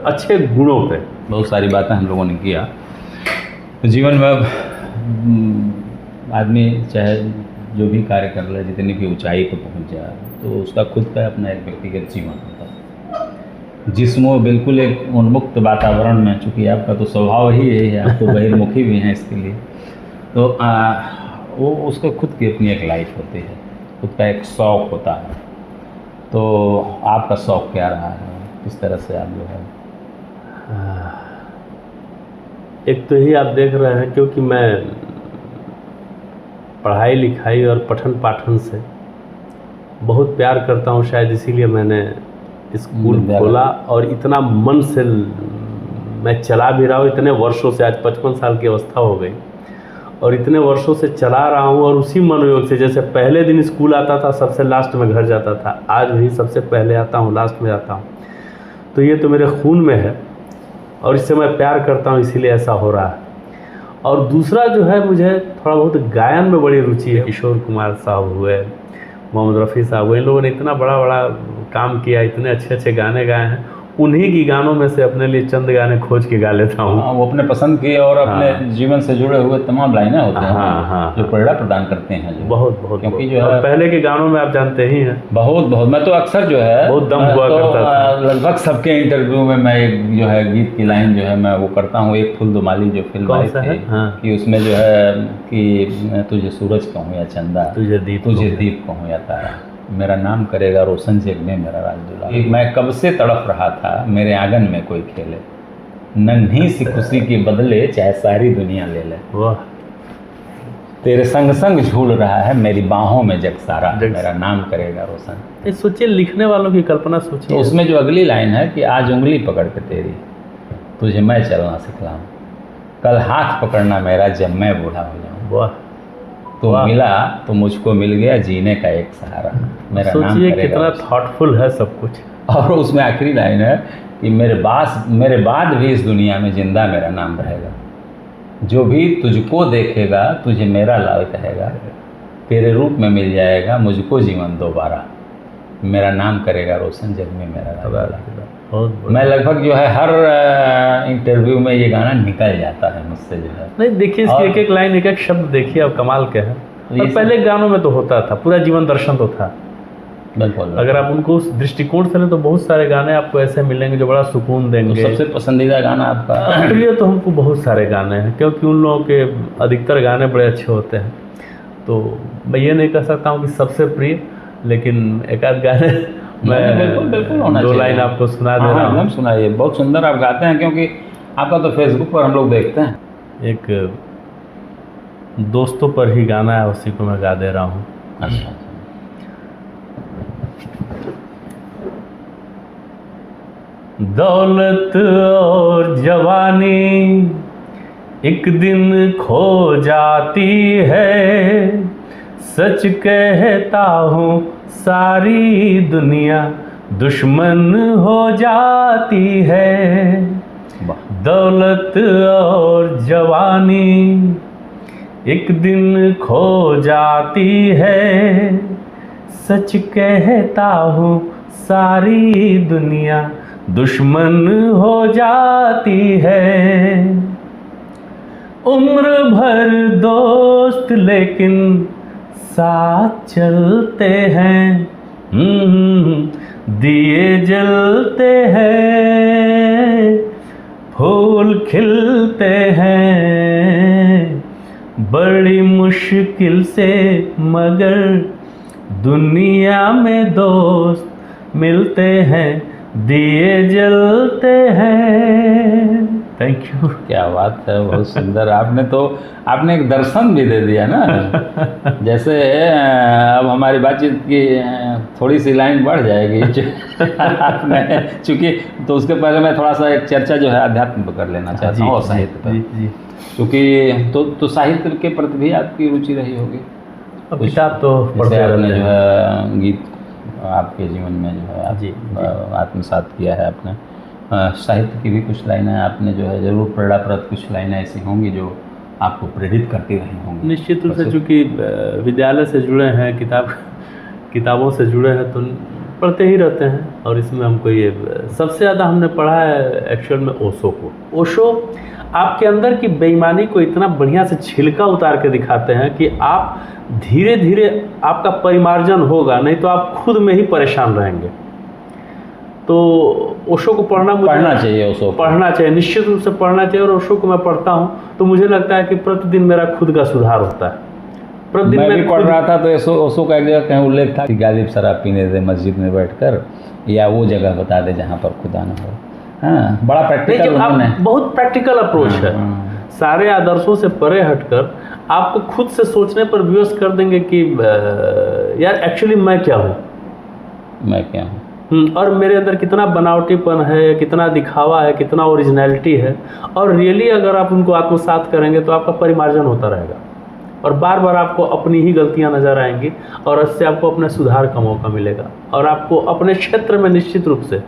अच्छे गुणों पे।
बहुत सारी बातें हम लोगों ने किया। जीवन में अब आदमी चाहे जो भी कार्य कर ले, जितनी भी ऊंचाई पर पहुंच जाए, तो उसका खुद का अपना एक व्यक्तिगत जीवन होता है, जिसमें बिल्कुल एक उन्मुक्त वातावरण में, चूँकि आपका तो स्वभाव ही यही है, आप तो बहिर्मुखी भी हैं इसके लिए, तो वो उसको खुद की अपनी एक लाइफ होती है, खुद का एक शौक़ होता है। तो आपका शौक़ क्या रहा है, किस तरह से आप जो है?
एक तो ही आप देख रहे हैं, क्योंकि मैं पढ़ाई लिखाई और पठन पाठन से बहुत प्यार करता हूँ, शायद इसीलिए मैंने स्कूल खोला और इतना मन से मैं चला भी रहा हूँ इतने वर्षों से। आज 55 साल की अवस्था हो गई और इतने वर्षों से चला रहा हूँ, और उसी मनोयोग से, जैसे पहले दिन स्कूल आता था सबसे लास्ट में घर जाता था, आज भी सबसे पहले आता हूँ, लास्ट में जाता हूँ। तो ये तो मेरे खून में है और इससे मैं प्यार करता हूँ, इसीलिए ऐसा हो रहा है। और दूसरा जो है, मुझे थोड़ा बहुत गायन में बड़ी रुचि है। किशोर कुमार साहब हुए, मोहम्मद रफ़ी साहब हुए, इन लोगों ने इतना बड़ा बड़ा काम किया, इतने अच्छे अच्छे गाने गाए हैं। उन्हीं की गानों में से अपने लिए चंद गाने खोज के गा लेता हूँ।
वो अपने पसंद के और अपने जीवन से जुड़े हुए तमाम लाइनें होते हैं, जो प्रेरणा प्रदान करते हैं, जो
बहुत
क्योंकि जो है
पहले के गानों में आप जानते ही हैं,
बहुत मैं तो अक्सर जो है
बहुत दम हुआ करता था।
लगभग सबके इंटरव्यू में मैं एक जो है गीत की लाइन जो है मैं वो करता हूँ, एक फूल दो माली जो फिल्म आई थी, कि उसमें जो है कि मैं तुझे सूरज कहूँ या चंदा, तुझे दीप कहूँ या तारा, मेरा नाम करेगा रोशन जग में मेरा राज दुलारा। मैं कब से तड़प रहा था मेरे आंगन में कोई खेले, नन्ही सी खुशी के बदले चाहे सारी दुनिया ले ले।
वाह।
तेरे संग संग झूल रहा है मेरी बाहों में जग सारा, मेरा नाम करेगा रोशन।
ये सोचिए, लिखने वालों की कल्पना सोचिए।
तो उसमें जो अगली लाइन है कि आज उंगली पकड़ के तेरी तुझे मैं चलना सिखलाऊं, कल हाथ पकड़ना मेरा जब मैं बूढ़ा हो जाऊं।
वाह।
तो मिला तो मुझको मिल गया जीने का एक सहारा, मेरा नाम
सोचिए कितना थॉटफुल है सब कुछ।
और उसमें आखिरी लाइन है कि मेरे बाद भी इस दुनिया में जिंदा मेरा नाम रहेगा, जो भी तुझको देखेगा तुझे मेरा लाल कहेगा, तेरे रूप में मिल जाएगा मुझको जीवन दोबारा, मेरा नाम करेगा रोशन जग में मेरा लाल। मैं लगभग जो है हर इंटरव्यू में ये गाना निकल जाता है मुझसे जो है।
नहीं देखिए, इसकी एक एक लाइन, एक एक शब्द देखिए, अब कमाल के है। और पहले गानों में तो होता था, पूरा जीवन दर्शन तो था।
बिल्कुल।
अगर आप उनको उस दृष्टिकोण से लें तो बहुत सारे गाने आपको ऐसे मिलेंगे जो बड़ा सुकून देंगे।
तो सबसे पसंदीदा गाना आपका?
उसके लिए तो हमको बहुत सारे गाने हैं, क्योंकि उन लोगों के अधिकतर गाने बड़े अच्छे होते हैं। तो मैं ये नहीं कह सकता हूँ कि सबसे प्रिय, लेकिन एक आध गाने मैं
बिल्कुल
2 लाइन आपको सुना दे रहा हूँ।
सुनाइए, बहुत सुंदर आप गाते हैं, क्योंकि आपका तो फेसबुक पर हम लोग देखते हैं।
एक दोस्तों पर ही गाना है, उसी को मैं गा दे रहा हूँ।
अच्छा।
दौलत और जवानी एक दिन खो जाती है, सच कहता हूँ सारी दुनिया दुश्मन हो जाती है। दौलत और जवानी एक दिन खो जाती है, सच कहता हूँ सारी दुनिया दुश्मन हो जाती है। उम्र भर दोस्त लेकिन साथ चलते हैं, दिए जलते हैं, फूल खिलते हैं, बड़ी मुश्किल से मगर दुनिया में दोस्त मिलते हैं, दिए जलते हैं। Thank you.
क्या बात है, बहुत सुंदर। आपने एक दर्शन भी दे दिया ना। जैसे अब हमारी बातचीत की थोड़ी सी लाइन बढ़ जाएगी आपने, चूँकि तो उसके पहले मैं थोड़ा सा एक चर्चा जो है अध्यात्म पर कर लेना चाहता हूँ और साहित्य पर। क्योंकि तो साहित्य के प्रति भी आपकी रुचि रही होगी।
किताब तो
पढ़ते आपने जो है गीत आपके जीवन में जो है आत्मसात किया है आपने। साहित्य की भी कुछ लाइनें आपने जो है जरूर प्रेरणाप्रद कुछ लाइनें ऐसी होंगी जो आपको प्रेरित करती रही होंगी।
निश्चित रूप से, चूँकि विद्यालय से जुड़े हैं, किताबों से जुड़े हैं, तो पढ़ते ही रहते हैं। और इसमें हमको ये सबसे ज़्यादा हमने पढ़ा है एक्चुअल में ओशो को। ओशो आपके अंदर की बेईमानी को इतना बढ़िया से छिलका उतार के दिखाते हैं कि आप धीरे धीरे आपका परिमार्जन होगा, नहीं तो आप खुद में ही परेशान रहेंगे। तो ओशो को पढ़ना
चाहिए। ओशो
पढ़ना चाहिए, निश्चित रूप से पढ़ना चाहिए। और ओशो को मैं पढ़ता हूँ तो मुझे लगता है कि प्रतिदिन मेरा खुद का सुधार होता है। प्रतिदिन
मैं भी पढ़ रहा था तो ओशो का एक जगह कहीं उल्लेख था कि गालिब शराब पीने दे मस्जिद में बैठकर, या वो जगह बता दे जहाँ पर खुदा न हो। हाँ, बड़ा प्रैक्टिकल,
बहुत प्रैक्टिकल अप्रोच है। सारे आदर्शों से परे हटकर आपको खुद से सोचने पर विवश कर देंगे कि यार एक्चुअली मैं क्या हूँ, और मेरे अंदर कितना बनावटीपन है, कितना दिखावा है, कितना ओरिजिनलिटी है। और रियली अगर आप उनको आत्मसात करेंगे तो आपका परिमार्जन होता रहेगा और बार बार आपको अपनी ही गलतियां नज़र आएंगी और इससे आपको अपने सुधार का मौका मिलेगा और आपको अपने क्षेत्र में निश्चित रूप से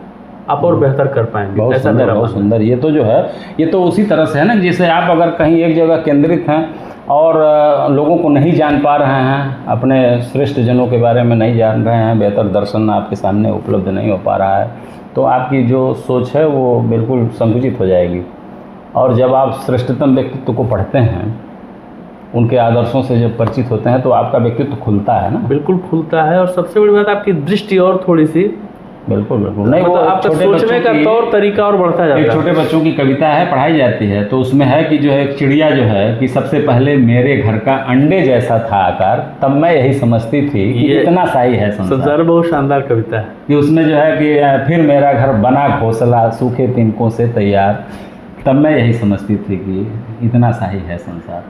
आप और बेहतर कर पाएंगे।
बहुत सुंदर। ये तो जो है, ये तो उसी तरह से है ना, जैसे आप अगर कहीं एक जगह केंद्रित हैं और लोगों को नहीं जान पा रहे हैं, अपने श्रेष्ठ जनों के बारे में नहीं जान रहे हैं, बेहतर दर्शन आपके सामने उपलब्ध नहीं हो पा रहा है, तो आपकी जो सोच है वो बिल्कुल संकुचित हो जाएगी। और जब आप श्रेष्ठतम व्यक्तित्व को पढ़ते हैं, उनके आदर्शों से जब परिचित होते हैं, तो आपका व्यक्तित्व खुलता है ना।
बिल्कुल खुलता है। और सबसे बड़ी बात, आपकी दृष्टि और थोड़ी सी
बिल्कुल नहीं, वो
आपका सोचने का तौर तरीका और बढ़ता जाता है।
एक छोटे बच्चों की कविता है, पढ़ाई जाती है, तो उसमें है कि जो है एक चिड़िया जो है कि सबसे पहले मेरे घर का अंडे जैसा था आकार, तब मैं यही समझती थी कि इतना सही है संसार।
बहुत शानदार कविता है
कि उसमें जो है कि फिर मेरा घर बना घोंसला सूखे तिनकों से तैयार, तब मैं यही समझती थी कि इतना सही है संसार।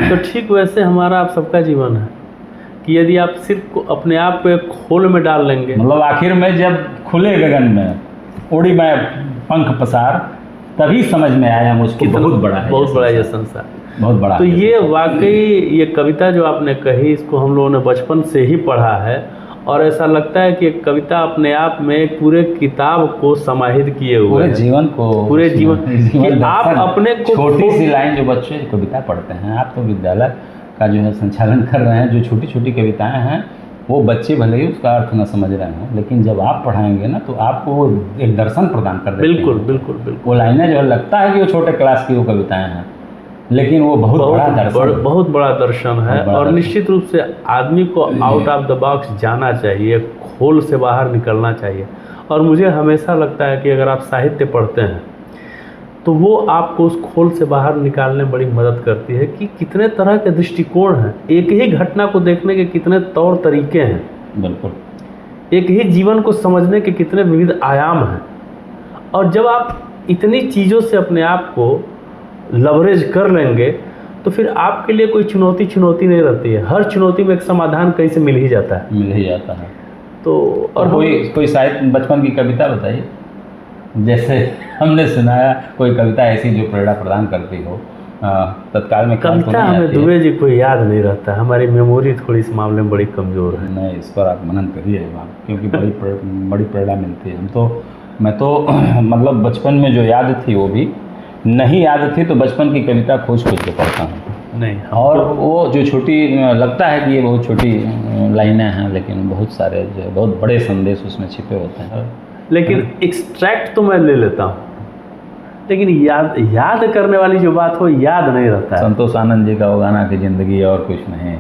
तो ठीक वैसे हमारा आप सबका जीवन है कि यदि आप सिर्फ अपने आप को एक खोल में डाल लेंगे,
मतलब आखिर में जब खुले गगन में उड़ी मैं पंख पसार, तभी समझ में आया मुझको बहुत बड़ा है
ये संसार,
बहुत बड़ा।
तो ये वाकई ये कविता जो आपने कही, इसको हम लोगों ने बचपन से ही पढ़ा है और ऐसा लगता है कि कविता अपने आप में पूरे किताब को समाहित किए हुए
पूरे जीवन
कि आप अपने को
छोटी सी लाइन जो बच्चे कविता पढ़ते हैं, आप तो विद्यालय का जो है संचालन कर रहे हैं, जो छोटी छोटी कविताएं हैं वो बच्चे भले ही उसका अर्थ न समझ रहे हैं, लेकिन जब आप पढ़ाएंगे ना तो आपको वो एक दर्शन प्रदान कर देते हैं।
बिल्कुल।
वो लाइनें जो है लगता है कि वो छोटे क्लास की वो कविताएं हैं, लेकिन वो बहुत बड़ा दर्शन
है। और निश्चित रूप से आदमी को आउट ऑफ द बॉक्स जाना चाहिए, खोल से बाहर निकलना चाहिए। और मुझे हमेशा लगता है कि अगर आप साहित्य पढ़ते हैं तो वो आपको उस खोल से बाहर निकालने में बड़ी मदद करती है कि कितने तरह के दृष्टिकोण हैं, एक ही घटना को देखने के कितने तौर तरीके हैं,
बिल्कुल
एक ही जीवन को समझने के कितने विविध आयाम हैं। और जब आप इतनी चीज़ों से अपने आप को लवरेज कर लेंगे तो फिर आपके लिए कोई चुनौती नहीं रहती है। हर चुनौती में एक समाधान कहीं से मिल ही जाता है।
तो
और
कोई साहित्य बचपन की कविता बताइए जैसे हमने सुनाया कोई कविता ऐसी जो प्रेरणा प्रदान करती हो, तत्काल में ख्याल को
कविता
नहीं
हमें
आती है?
दुबे जी को याद नहीं रहता, हमारी मेमोरी थोड़ी इस मामले में बड़ी कमज़ोर है।
नहीं, इस पर आप मनन करिए बात, क्योंकि बड़ी प्रेरणा मिलती है। मैं तो मतलब बचपन में जो याद थी वो भी नहीं याद थी, तो बचपन की कविता खोज के पढ़ता हूँ।
नहीं,
और वो जो छोटी लगता है कि ये बहुत छोटी लाइनें हैं, लेकिन बहुत सारे जो है बहुत बड़े संदेश उसमें छिपे होते हैं।
लेकिन एक्सट्रैक्ट तो मैं ले लेता हूँ, लेकिन याद करने वाली जो बात हो याद नहीं रहता है।
संतोष आनंद जी का वो गाना कि जिंदगी और कुछ नहीं,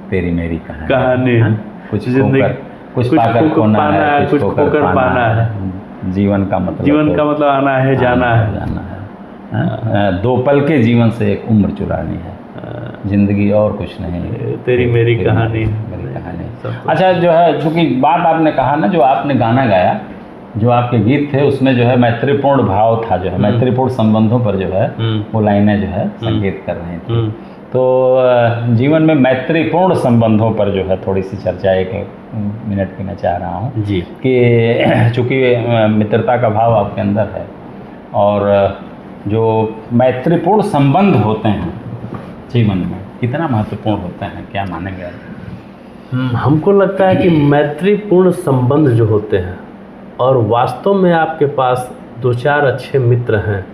तेरी मेरी कहानी,
हाँ?
कुछ
जिंदगी
खोकर कुछ पाकर खोना है, कुछ खोकर पाना है, जीवन का मतलब
आना है जाना है।
हाँ? दो पल के जीवन से एक उम्र चुरानी है, जिंदगी और कुछ नहीं,
तेरी मेरी कहानी।
मेरी कहानी। अच्छा, जो है चूँकि बात आपने कहा ना, जो आपने गाना गाया, जो आपके गीत थे, उसमें जो है मैत्रीपूर्ण भाव था, जो है मैत्रीपूर्ण संबंधों पर जो है वो लाइनें जो है संकेत कर रही थी। तो जीवन में मैत्रीपूर्ण संबंधों पर जो है थोड़ी सी चर्चा एक मिनट की मैं चाह रहा हूँ
जी,
कि चूँकि मित्रता का भाव आपके अंदर है, और जो मैत्रीपूर्ण संबंध होते हैं जीवन में कितना महत्वपूर्ण होते हैं, क्या मानेंगे आप?
हमको लगता है कि मैत्रीपूर्ण संबंध जो होते हैं, और वास्तव में आपके पास 2-4 अच्छे मित्र हैं,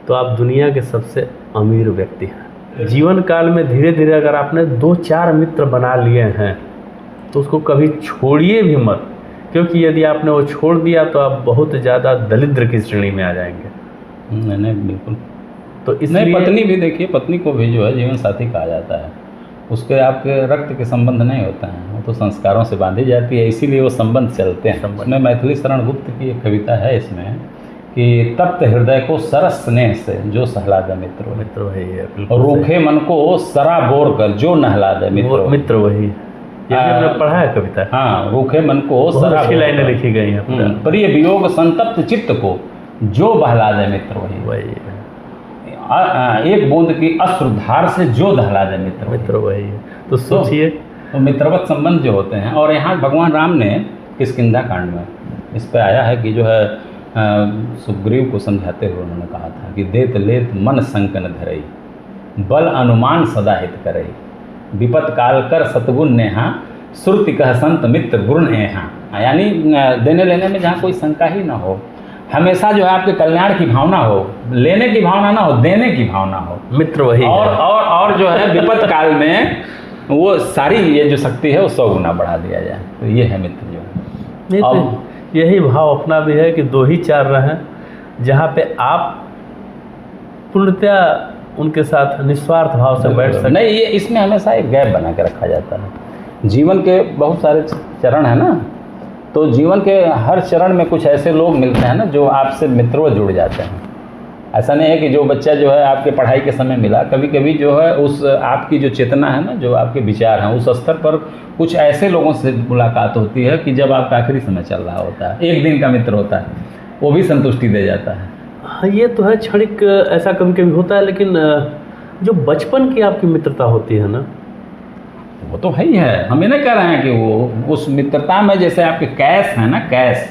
तो आप दुनिया के सबसे अमीर व्यक्ति हैं। जीवन काल में धीरे धीरे अगर आपने 2-4 मित्र बना लिए हैं तो उसको कभी छोड़िए भी मत, क्योंकि यदि आपने वो छोड़ दिया तो आप बहुत ज़्यादा दरिद्र की श्रेणी में आ जाएंगे।
नहीं, बिल्कुल।
तो इसलिए
पत्नी भी देखिए, पत्नी को भी जो है जीवन साथी कहा जाता है, उसके आपके रक्त के संबंध नहीं होता है, वो तो संस्कारों से बांधी जाती है, इसीलिए वो संबंध चलते हैं। उसमें मैथिली शरण गुप्त की एक कविता है इसमें कि तप्त हृदय को सरस स्नेह से जो सहला दे मित्र
वही है,
और रूखे मन को सराबोर कर जो नहला दे
मित्र वही। ये हमने पढ़ा है कविता।
हाँ, रूखे मन को
अच्छी लाइनें लिखी गई हैं।
प्रिय वियोग संतप्त चित्त को जो बहला दे मित्र वही। एक बूंद की अश्रुधार से जो दहला दे मित्र
वही। तो सोचिए,
तो मित्रवत संबंध जो होते हैं। और यहाँ भगवान राम ने किष्किंधा कांड में इस पे आया है कि जो है सुग्रीव को समझाते हुए उन्होंने कहा था कि देत लेत मन संकन धरई, बल अनुमान सदा हित करई, विपत काल कर सतगुण नेहा, श्रुति कह संत मित्र गुण नेहा। यानी देने लेने में जहाँ कोई शंका ही ना हो, हमेशा जो है आपके कल्याण की भावना हो, लेने की भावना ना हो, देने की भावना हो,
मित्र वही।
और जो है विपत काल में वो सारी ये जो शक्ति है वो 100 गुना बढ़ा दिया जाए, तो ये है मित्र जो है।
तो यही भाव अपना भी है कि 2 ही 4 रहें, जहाँ पे आप पूर्णतया उनके साथ निस्वार्थ भाव से बैठ सकते।
नहीं, ये इसमें हमेशा एक गैप बना के रखा जाता है। जीवन के बहुत सारे चरण है ना, तो जीवन के हर चरण में कुछ ऐसे लोग मिलते हैं ना जो आपसे मित्रवत जुड़ जाते हैं। ऐसा नहीं है कि जो बच्चा जो है आपके पढ़ाई के समय मिला, कभी कभी जो है उस आपकी जो चेतना है ना, जो आपके विचार हैं, उस स्तर पर कुछ ऐसे लोगों से मुलाकात होती है कि जब आपका आखिरी समय चल रहा होता है, एक दिन का मित्र होता है, वो भी संतुष्टि दे जाता है।
हाँ, ये तो है, क्षणिक ऐसा कभी कभी होता है, लेकिन जो बचपन की आपकी मित्रता होती है ना,
वो तो है ही है। हम ये नहीं कह रहे हैं कि वो उस मित्रता में जैसे आपके कैश है ना, कैश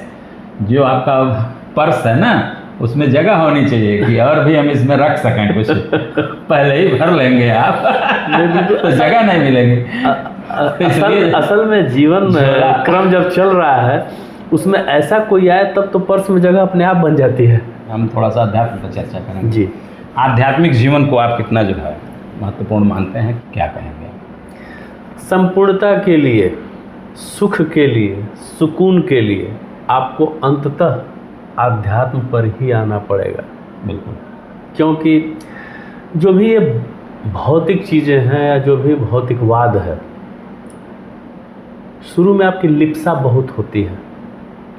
जो आपका पर्स है ना, उसमें जगह होनी चाहिए कि और भी हम इसमें रख सकें कुछ, पहले ही भर लेंगे आप तो जगह नहीं मिलेगी।
असल में जीवन क्रम जब चल रहा है उसमें ऐसा कोई आए तब तो पर्स में जगह अपने आप बन जाती है।
हम थोड़ा सा अध्यात्म पर चर्चा करेंगे
जी।
आध्यात्मिक जीवन को आप कितना जो है महत्वपूर्ण मानते हैं, क्या कहेंगे?
संपूर्णता के लिए, सुख के लिए, सुकून के लिए आपको अंततः आध्यात्म पर ही आना पड़ेगा।
बिल्कुल।
क्योंकि जो भी ये भौतिक चीज़ें हैं या जो भी भौतिकवाद है, शुरू में आपकी लिप्सा बहुत होती है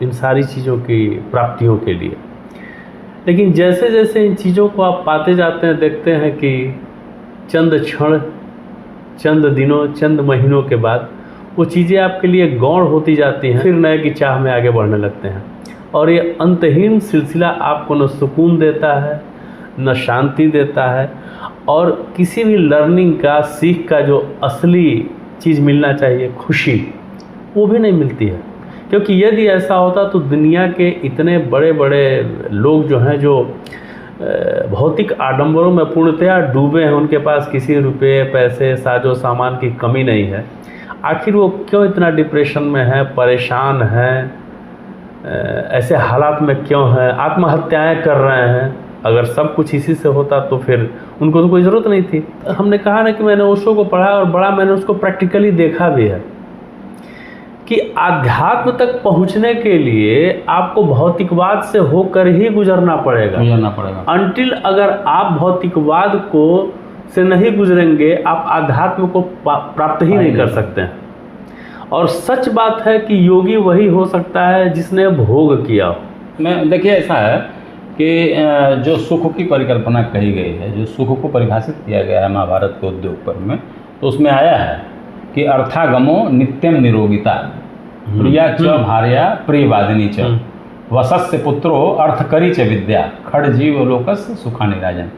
इन सारी चीज़ों की प्राप्तियों के लिए, लेकिन जैसे जैसे इन चीज़ों को आप पाते जाते हैं, देखते हैं कि चंद क्षण, चंद दिनों, चंद महीनों के बाद वो चीज़ें आपके लिए गौण होती जाती हैं, फिर नए की चाह में आगे बढ़ने लगते हैं। और ये अंतहीन सिलसिला आपको न सुकून देता है, न शांति देता है, और किसी भी लर्निंग का, सीख का जो असली चीज़ मिलना चाहिए, खुशी, वो भी नहीं मिलती है। क्योंकि यदि ऐसा होता तो दुनिया के इतने बड़े बड़े लोग जो हैं, जो भौतिक आडंबरों में पूर्णतया डूबे हैं, उनके पास किसी रुपये पैसे साजो सामान की कमी नहीं है, आखिर वो क्यों इतना डिप्रेशन में है, परेशान है, ऐसे हालात में क्यों हैं, आत्महत्याएं कर रहे हैं? अगर सब कुछ इसी से होता तो फिर उनको तो कोई ज़रूरत नहीं थी। हमने कहा ना कि मैंने ओशो को पढ़ा और बड़ा मैंने उसको प्रैक्टिकली देखा भी है कि आध्यात्म तक पहुंचने के लिए आपको भौतिकवाद से होकर ही गुजरना पड़ेगा। अनटिल अगर आप भौतिकवाद को से नहीं गुजरेंगे, आप आध्यात्म को प्राप्त ही नहीं कर सकते हैं। और सच बात है कि योगी वही हो सकता है जिसने भोग किया हो।
मैं देखिए, ऐसा है कि जो सुख की परिकल्पना कही गई है, जो सुख को परिभाषित किया गया है महाभारत के उद्योग पर्व में, तो उसमें आया है कि अर्थागमो नित्यम निरोगिता प्रिया च भार्या प्रियवादिनी च वसस्य पुत्रो अर्थकरी च विद्या खड़ जीव लोकस सुखानि राजन।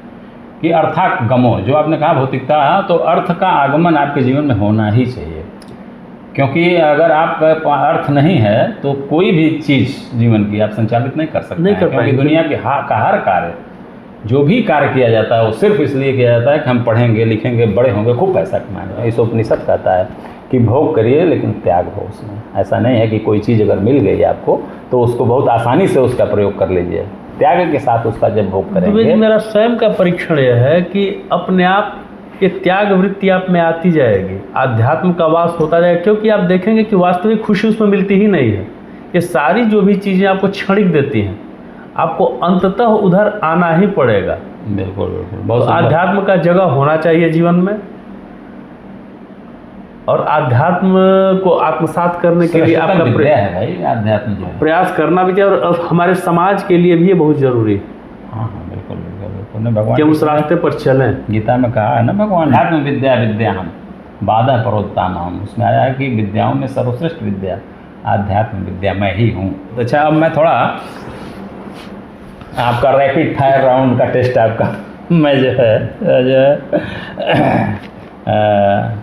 कि अर्थागमो, जो आपने कहा भौतिकता, तो अर्थ का आगमन आपके जीवन में होना ही चाहिए, क्योंकि अगर आपका अर्थ नहीं है तो कोई भी चीज़ जीवन की आप संचालित नहीं कर सकते, क्योंकि दुनिया के का हर कार्य, जो भी कार्य किया जाता है वो सिर्फ इसलिए किया जाता है कि हम पढ़ेंगे लिखेंगे बड़े होंगे खूब पैसा कमाएंगे। इस उपनिषद कहता है कि भोग करिए लेकिन त्याग हो उसमें। ऐसा नहीं है कि कोई चीज़ अगर मिल गई आपको तो उसको बहुत आसानी से उसका प्रयोग कर लीजिए, त्याग के साथ उसका जब भोग करेंगे।
मेरा स्वयं का परीक्षण यह है कि अपने आप ये त्याग वृत्ति आप में आती जाएगी, आध्यात्म का वास होता जाएगा, क्योंकि आप देखेंगे कि वास्तविक खुशी उसमें मिलती ही नहीं है। ये सारी जो भी चीज़ें आपको क्षणिक देती हैं, आपको अंततः उधर आना ही पड़ेगा।
बिल्कुल बिल्कुल, बहुत
तो आध्यात्म का जगह होना चाहिए जीवन में, और आध्यात्म को आत्मसात करने के लिए आपका प्रयास करना भी चाहिए, और हमारे समाज के लिए भी ये बहुत जरूरी है।
हाँ हाँ, बिल्कुल बिल्कुल बिल्कुल, भगवान
कि उस रास्ते पर चलें।
गीता में कहा है ना भगवान, आत्म विद्या विद्या हम बाधा परोत्ताम हम, उसमें आया है कि विद्याओं में सर्वश्रेष्ठ विद्या आध्यात्म विद्या मैं ही हूँ। अच्छा, अब मैं थोड़ा आपका रैपिड फायर राउंड का टेस्ट आपका मैं जो है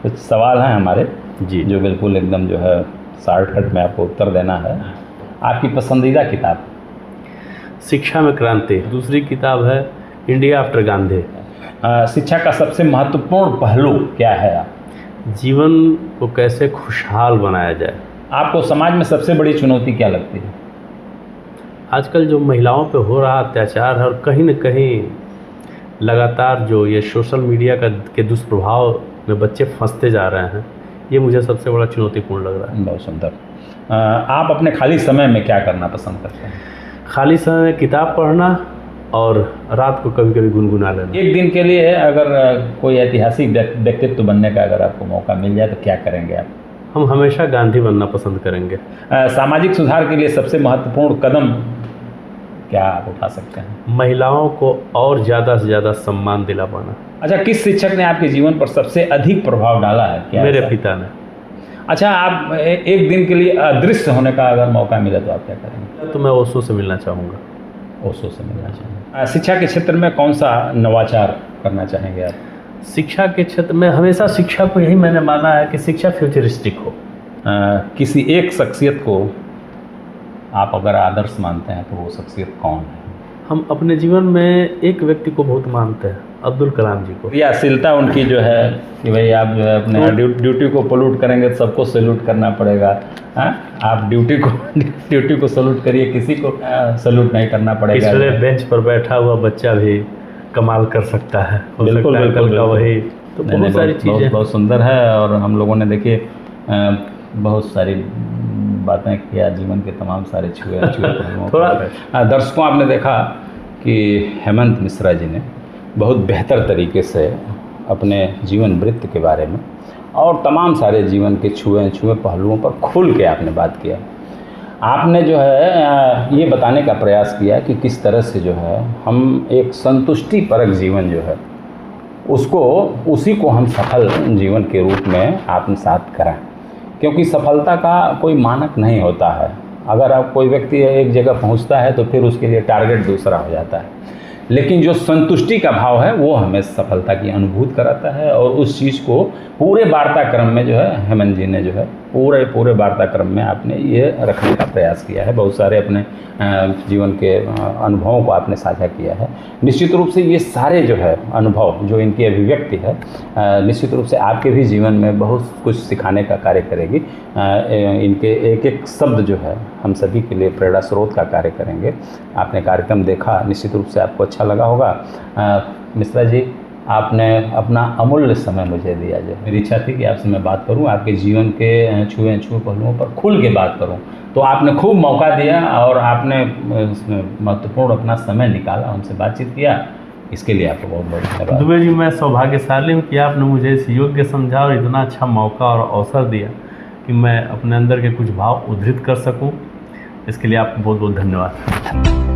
कुछ सवाल हैं हमारे
जी,
जो बिल्कुल एकदम जो है शॉर्टकट में आपको उत्तर देना है। आपकी पसंदीदा किताब?
शिक्षा में क्रांति। दूसरी किताब है इंडिया आफ्टर गांधी।
शिक्षा का सबसे महत्वपूर्ण पहलू क्या है?
जीवन को कैसे खुशहाल बनाया जाए।
आपको समाज में सबसे बड़ी चुनौती क्या लगती है?
आजकल जो महिलाओं पे हो रहा अत्याचार है, और कहीं न कहीं लगातार जो ये सोशल मीडिया के दुष्प्रभाव में बच्चे फंसते जा रहे हैं, ये मुझे सबसे बड़ा चुनौतीपूर्ण लग रहा है।
बहुत सुंदर। आप अपने खाली समय में क्या करना पसंद करते हैं?
खाली समय में किताब पढ़ना और रात को कभी कभी गुनगुना लेना।
एक दिन के लिए अगर कोई ऐतिहासिक व्यक्तित्व बनने का अगर आपको मौका मिल जाए तो क्या करेंगे आप?
हम हमेशा गांधी बनना पसंद करेंगे।
सामाजिक सुधार के लिए सबसे महत्वपूर्ण कदम क्या आप उठा सकते हैं?
महिलाओं को और ज़्यादा से ज़्यादा सम्मान दिला पाना।
अच्छा, किस शिक्षक ने आपके जीवन पर सबसे अधिक प्रभाव डाला है? क्या
मेरे पिता ने।
अच्छा, आप एक दिन के लिए अदृश्य होने का अगर मौका मिले तो आप क्या करेंगे?
तो मैं ओशो से मिलना चाहूँगा।
ओशो से मिलना चाहेंगे। शिक्षा के क्षेत्र में कौन सा नवाचार करना चाहेंगे आप?
शिक्षा के क्षेत्र में हमेशा शिक्षा को यही मैंने माना है कि शिक्षा फ्यूचरिस्टिक हो।
किसी एक शख्सियत को आप अगर आदर्श मानते हैं तो वो शख्सियत कौन है?
हम अपने जीवन में एक व्यक्ति को बहुत मानते हैं, अब्दुल कलाम जी को।
क्रियाशीलता उनकी जो है कि भाई आप जो है अपने ड्यूटी को पोल्यूट करेंगे तो सबको सैल्यूट करना पड़ेगा। आप ड्यूटी को सैल्यूट करिए, किसी को सैल्यूट नहीं करना पड़ेगा।
इसलिए बेंच पर बैठा हुआ बच्चा भी कमाल कर सकता है।
बिल्कुल बिल्कुल
का वही तो बहुत सारी चीज़ें
बहुत सुंदर है। और हम लोगों ने देखिए बहुत सारी बातें किया, जीवन के तमाम सारे छुए थोड़ा दर्शकों, आपने देखा कि हेमंत मिश्रा जी ने बहुत बेहतर तरीके से अपने जीवन वृत्त के बारे में और तमाम सारे जीवन के छुए पहलुओं पर खुल के आपने बात किया। आपने जो है ये बताने का प्रयास किया कि किस तरह से जो है हम एक संतुष्टिपरक जीवन जो है उसी को हम सफल जीवन के रूप में आत्मसात करें, क्योंकि सफलता का कोई मानक नहीं होता है। अगर आप कोई व्यक्ति एक जगह पहुंचता है तो फिर उसके लिए टारगेट दूसरा हो जाता है, लेकिन जो संतुष्टि का भाव है वो हमें सफलता की अनुभूति कराता है। और उस चीज़ को पूरे वार्ताक्रम में जो है हेमंत जी ने जो है पूरे वार्ताक्रम में आपने ये रखने का प्रयास किया है। बहुत सारे अपने जीवन के अनुभवों को आपने साझा किया है। निश्चित रूप से ये सारे जो है अनुभव जो इनकी अभिव्यक्ति है निश्चित रूप से आपके भी जीवन में बहुत कुछ सिखाने का कार्य करेगी। इनके एक एक शब्द जो है हम सभी के लिए प्रेरणा स्रोत का कार्य करेंगे। आपने कार्यक्रम देखा, निश्चित रूप से आपको अच्छा लगा होगा। मिश्रा जी, आपने अपना अमूल्य समय मुझे दिया। जो मेरी इच्छा थी कि आपसे मैं बात करूं, आपके जीवन के छुए पहलुओं पर खुल के बात करूं, तो आपने खूब मौका दिया और आपने महत्वपूर्ण अपना समय निकाला, हमसे बातचीत किया। इसके लिए आपको बहुत बहुत धन्यवाद।
दुबे जी, मैं सौभाग्यशाली हूँ कि आपने मुझे इस योग्य समझा और इतना अच्छा मौका और अवसर दिया कि मैं अपने अंदर के कुछ भाव उद्धृत कर सकूँ। इसके लिए आपको बहुत बहुत धन्यवाद।